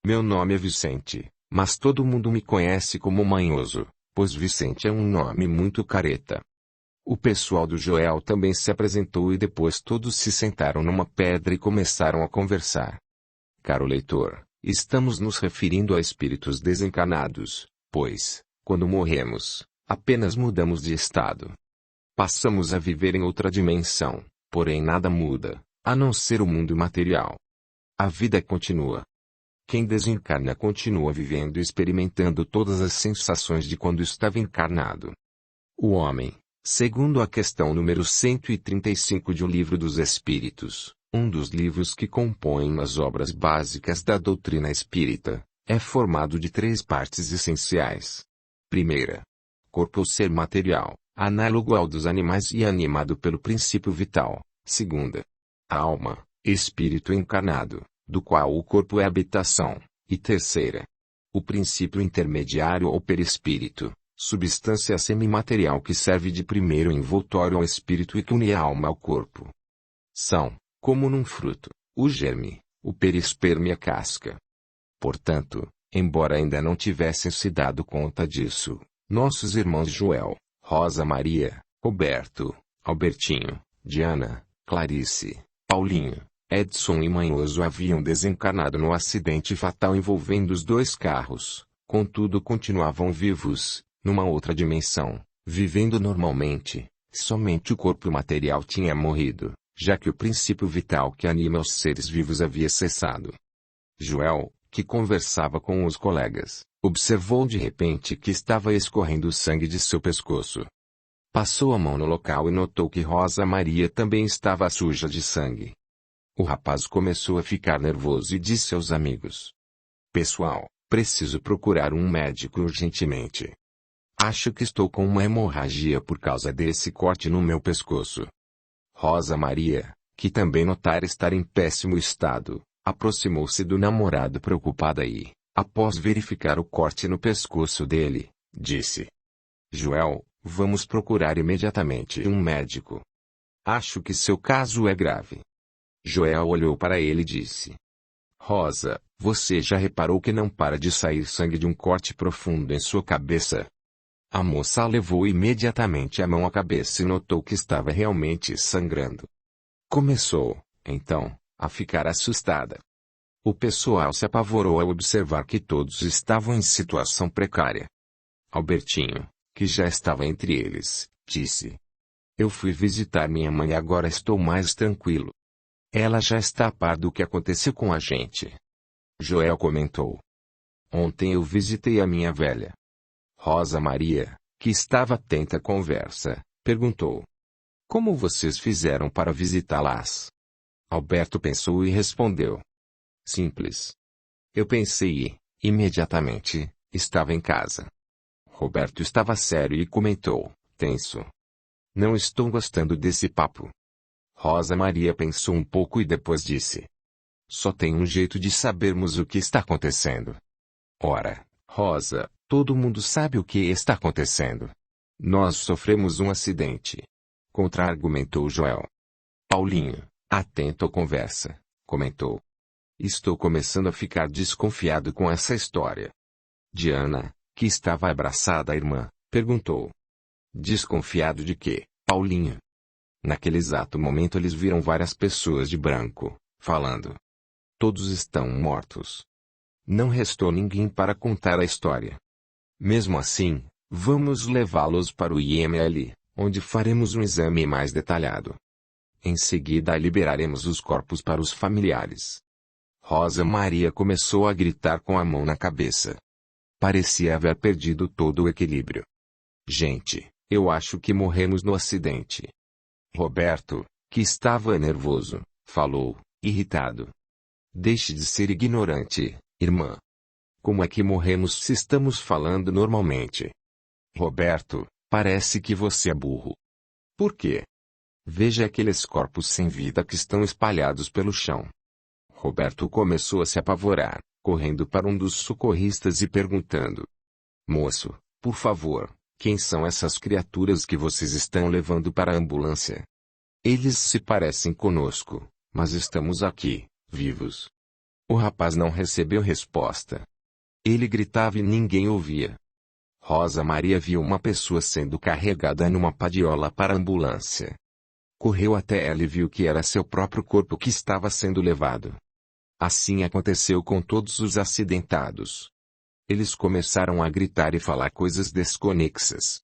Meu nome é Vicente, mas todo mundo me conhece como Manhoso, pois Vicente é um nome muito careta. O pessoal do Joel também se apresentou e depois todos se sentaram numa pedra e começaram a conversar. Caro leitor, estamos nos referindo a espíritos desencarnados, pois, quando morremos, apenas mudamos de estado. Passamos a viver em outra dimensão, porém nada muda, a não ser o mundo material. A vida continua. Quem desencarna continua vivendo e experimentando todas as sensações de quando estava encarnado. O homem, segundo a questão número 135 de O Livro dos Espíritos, um dos livros que compõem as obras básicas da doutrina espírita, é formado de 3 partes essenciais. Primeira, corpo ou ser material, análogo ao dos animais e animado pelo princípio vital. Segunda, alma, espírito encarnado, do qual o corpo é habitação. E terceira, o princípio intermediário ou perispírito, substância semimaterial que serve de primeiro envoltório ao espírito e que une a alma ao corpo. São, como num fruto, o germe, o perispermo e a casca. Portanto, embora ainda não tivessem se dado conta disso, nossos irmãos Joel, Rosa Maria, Roberto, Albertinho, Diana, Clarice, Paulinho, Edson e Manhoso haviam desencarnado no acidente fatal envolvendo os dois carros, contudo continuavam vivos, numa outra dimensão, vivendo normalmente. Somente o corpo material tinha morrido, já que o princípio vital que anima os seres vivos havia cessado. Joel, que conversava com os colegas, observou de repente que estava escorrendo sangue de seu pescoço. Passou a mão no local e notou que Rosa Maria também estava suja de sangue. O rapaz começou a ficar nervoso e disse aos amigos: "Pessoal, preciso procurar um médico urgentemente. Acho que estou com uma hemorragia por causa desse corte no meu pescoço." Rosa Maria, que também notara estar em péssimo estado, aproximou-se do namorado preocupada e, após verificar o corte no pescoço dele, disse: "Joel, vamos procurar imediatamente um médico. Acho que seu caso é grave." Joel olhou para ele e disse: "Rosa, você já reparou que não para de sair sangue de um corte profundo em sua cabeça?" A moça levou imediatamente a mão à cabeça e notou que estava realmente sangrando. Começou, então, a ficar assustada. O pessoal se apavorou ao observar que todos estavam em situação precária. Albertinho, que já estava entre eles, disse: "Eu fui visitar minha mãe e agora estou mais tranquilo. Ela já está a par do que aconteceu com a gente." Joel comentou: "Ontem eu visitei a minha velha." Rosa Maria, que estava atenta à conversa, perguntou: "Como vocês fizeram para visitá-las?" Alberto pensou e respondeu: "Simples. Eu pensei e, imediatamente, estava em casa." Roberto estava sério e comentou, tenso: "Não estou gostando desse papo." Rosa Maria pensou um pouco e depois disse: "Só tem um jeito de sabermos o que está acontecendo." "Ora, Rosa, todo mundo sabe o que está acontecendo. Nós sofremos um acidente." Contra-argumentou Joel. Paulinho, atento à conversa, comentou: "Estou começando a ficar desconfiado com essa história." Diana, que estava abraçada à irmã, perguntou: "Desconfiado de quê, Paulinho?" Naquele exato momento eles viram várias pessoas de branco, falando: "Todos estão mortos. Não restou ninguém para contar a história. Mesmo assim, vamos levá-los para o IML, onde faremos um exame mais detalhado. Em seguida liberaremos os corpos para os familiares." Rosa Maria começou a gritar com a mão na cabeça. Parecia haver perdido todo o equilíbrio. "Gente, eu acho que morremos no acidente." Roberto, que estava nervoso, falou, irritado: "Deixe de ser ignorante, irmã. Como é que morremos se estamos falando normalmente?" "Roberto, parece que você é burro." "Por quê?" "Veja aqueles corpos sem vida que estão espalhados pelo chão." Roberto começou a se apavorar, correndo para um dos socorristas e perguntando: "Moço, por favor, quem são essas criaturas que vocês estão levando para a ambulância?" "Eles se parecem conosco, mas estamos aqui, vivos." O rapaz não recebeu resposta. Ele gritava e ninguém ouvia. Rosa Maria viu uma pessoa sendo carregada numa padiola para a ambulância. Correu até ela e viu que era seu próprio corpo que estava sendo levado. Assim aconteceu com todos os acidentados. Eles começaram a gritar e falar coisas desconexas.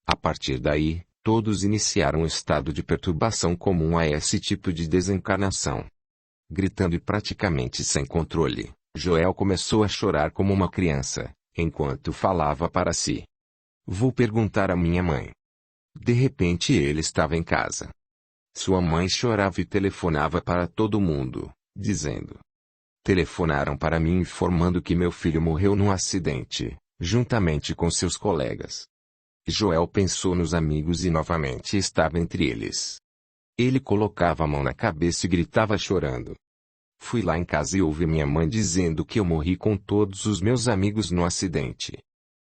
A partir daí, todos iniciaram um estado de perturbação comum a esse tipo de desencarnação. Gritando e praticamente sem controle, Joel começou a chorar como uma criança, enquanto falava para si: "Vou perguntar à minha mãe." De repente ele estava em casa. Sua mãe chorava e telefonava para todo mundo, dizendo: "Telefonaram para mim informando que meu filho morreu num acidente, juntamente com seus colegas." Joel pensou nos amigos e novamente estava entre eles. Ele colocava a mão na cabeça e gritava chorando: "Fui lá em casa e ouvi minha mãe dizendo que eu morri com todos os meus amigos no acidente.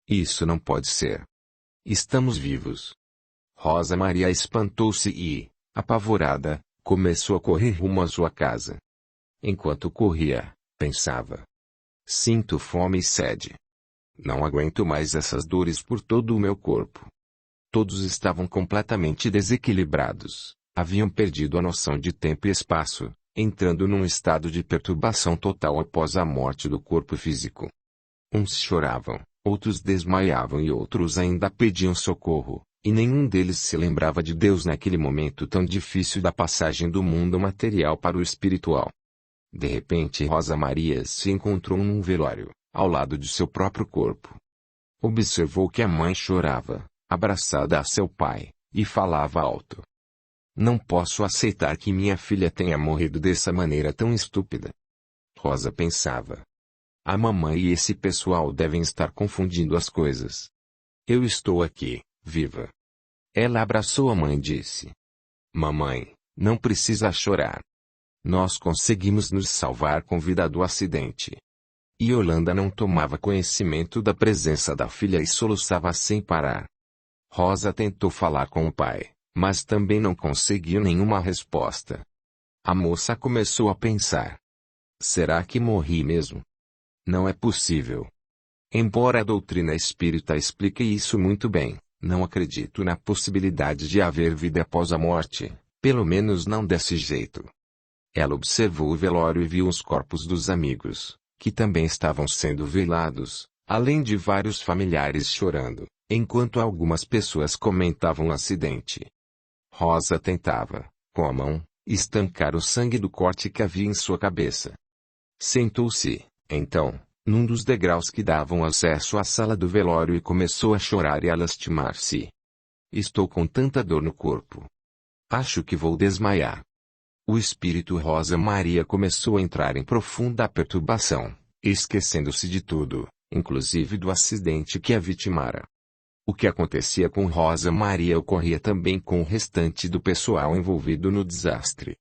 Isso não pode ser. Estamos vivos." Rosa Maria espantou-se e, apavorada, começou a correr rumo à sua casa. Enquanto corria, pensava: "Sinto fome e sede. Não aguento mais essas dores por todo o meu corpo." Todos estavam completamente desequilibrados, haviam perdido a noção de tempo e espaço, entrando num estado de perturbação total após a morte do corpo físico. Uns choravam, outros desmaiavam e outros ainda pediam socorro, e nenhum deles se lembrava de Deus naquele momento tão difícil da passagem do mundo material para o espiritual. De repente Rosa Maria se encontrou num velório, ao lado de seu próprio corpo. Observou que a mãe chorava, abraçada a seu pai, e falava alto. Não posso aceitar que minha filha tenha morrido dessa maneira tão estúpida. Rosa pensava. A mamãe e esse pessoal devem estar confundindo as coisas. Eu estou aqui, viva. Ela abraçou a mãe e disse. Mamãe, não precisa chorar. Nós conseguimos nos salvar com vida do acidente. Yolanda não tomava conhecimento da presença da filha e soluçava sem parar. Rosa tentou falar com o pai, mas também não conseguiu nenhuma resposta. A moça começou a pensar. Será que morri mesmo? Não é possível. Embora a doutrina espírita explique isso muito bem, não acredito na possibilidade de haver vida após a morte, pelo menos não desse jeito. Ela observou o velório e viu os corpos dos amigos, que também estavam sendo velados, além de vários familiares chorando, enquanto algumas pessoas comentavam o acidente. Rosa tentava, com a mão, estancar o sangue do corte que havia em sua cabeça. Sentou-se, então, num dos degraus que davam acesso à sala do velório e começou a chorar e a lastimar-se. Estou com tanta dor no corpo. Acho que vou desmaiar. O espírito Rosa Maria começou a entrar em profunda perturbação, esquecendo-se de tudo, inclusive do acidente que a vitimara. O que acontecia com Rosa Maria ocorria também com o restante do pessoal envolvido no desastre.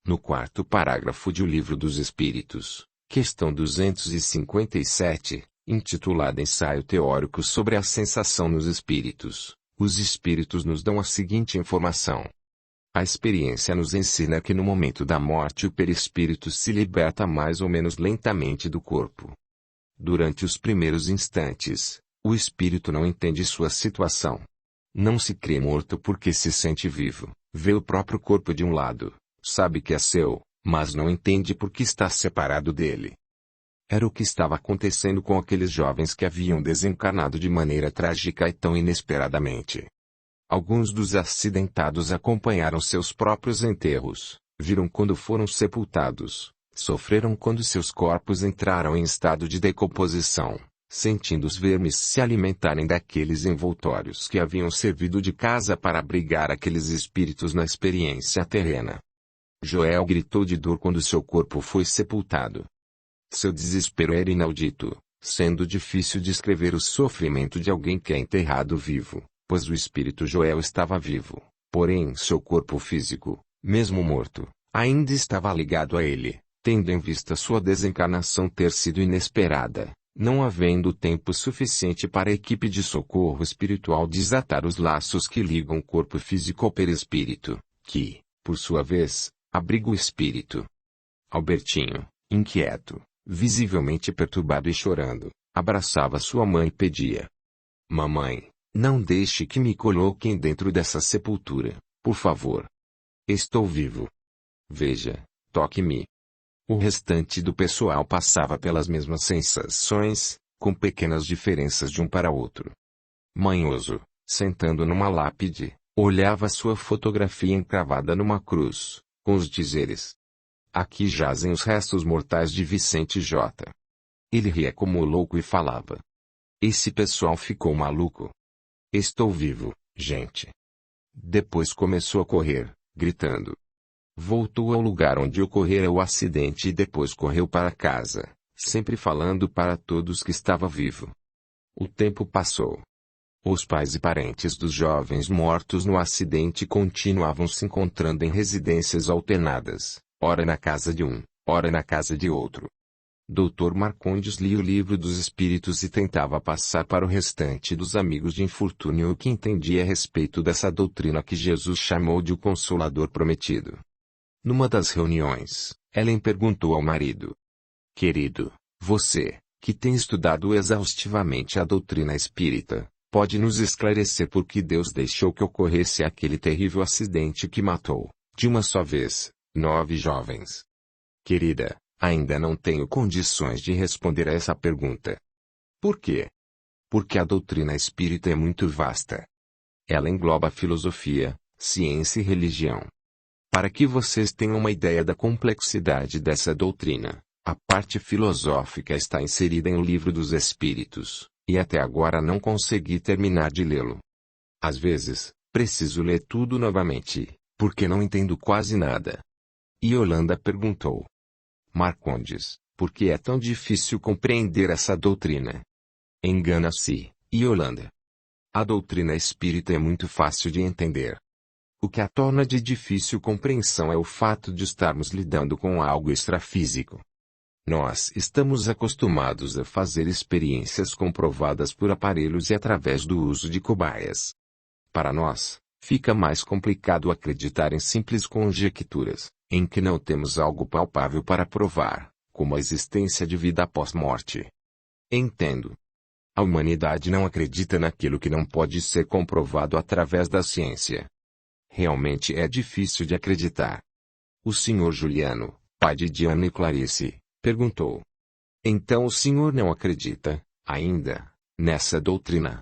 No quarto parágrafo de O Livro dos Espíritos, questão 257, intitulada Ensaio Teórico sobre a Sensação nos Espíritos, os Espíritos nos dão a seguinte informação. A experiência nos ensina que no momento da morte o perispírito se liberta mais ou menos lentamente do corpo. Durante os primeiros instantes, o espírito não entende sua situação. Não se crê morto porque se sente vivo, vê o próprio corpo de um lado, sabe que é seu, mas não entende porque está separado dele. Era o que estava acontecendo com aqueles jovens que haviam desencarnado de maneira trágica e tão inesperadamente. Alguns dos acidentados acompanharam seus próprios enterros, viram quando foram sepultados, sofreram quando seus corpos entraram em estado de decomposição, sentindo os vermes se alimentarem daqueles envoltórios que haviam servido de casa para abrigar aqueles espíritos na experiência terrena. Joel gritou de dor quando seu corpo foi sepultado. Seu desespero era inaudito, sendo difícil descrever o sofrimento de alguém que é enterrado vivo, pois o espírito Joel estava vivo, porém seu corpo físico, mesmo morto, ainda estava ligado a ele, tendo em vista sua desencarnação ter sido inesperada, não havendo tempo suficiente para a equipe de socorro espiritual desatar os laços que ligam o corpo físico ao perispírito, que, por sua vez, abriga o espírito. Albertinho, inquieto, visivelmente perturbado e chorando, abraçava sua mãe e pedia: Mamãe, não deixe que me coloquem dentro dessa sepultura, por favor. Estou vivo. Veja, toque-me. O restante do pessoal passava pelas mesmas sensações, com pequenas diferenças de um para outro. Manhoso, sentando numa lápide, olhava sua fotografia encravada numa cruz, com os dizeres: Aqui jazem os restos mortais de Vicente J. Ele ria como louco e falava: Esse pessoal ficou maluco. Estou vivo, gente. Depois começou a correr, gritando. Voltou ao lugar onde ocorrera o acidente e depois correu para casa, sempre falando para todos que estava vivo. O tempo passou. Os pais e parentes dos jovens mortos no acidente continuavam se encontrando em residências alternadas, ora na casa de um, ora na casa de outro. Dr. Marcondes lia o Livro dos Espíritos e tentava passar para o restante dos amigos de infortúnio o que entendia a respeito dessa doutrina que Jesus chamou de o Consolador Prometido. Numa das reuniões, Ellen perguntou ao marido: Querido, você, que tem estudado exaustivamente a doutrina espírita, pode nos esclarecer por que Deus deixou que ocorresse aquele terrível acidente que matou, de uma só vez, 9 jovens? Querida, ainda não tenho condições de responder a essa pergunta. Por quê? Porque a doutrina espírita é muito vasta. Ela engloba filosofia, ciência e religião. Para que vocês tenham uma ideia da complexidade dessa doutrina, a parte filosófica está inserida em O Livro dos Espíritos, e até agora não consegui terminar de lê-lo. Às vezes, preciso ler tudo novamente, porque não entendo quase nada. E Yolanda perguntou: Marcondes, por que é tão difícil compreender essa doutrina? Engana-se, Yolanda. A doutrina espírita é muito fácil de entender. O que a torna de difícil compreensão é o fato de estarmos lidando com algo extrafísico. Nós estamos acostumados a fazer experiências comprovadas por aparelhos e através do uso de cobaias. Para nós, fica mais complicado acreditar em simples conjecturas, em que não temos algo palpável para provar, como a existência de vida após morte. Entendo. A humanidade não acredita naquilo que não pode ser comprovado através da ciência. Realmente é difícil de acreditar. O Sr. Juliano, pai de Diana e Clarice, perguntou: Então o senhor não acredita, ainda, nessa doutrina?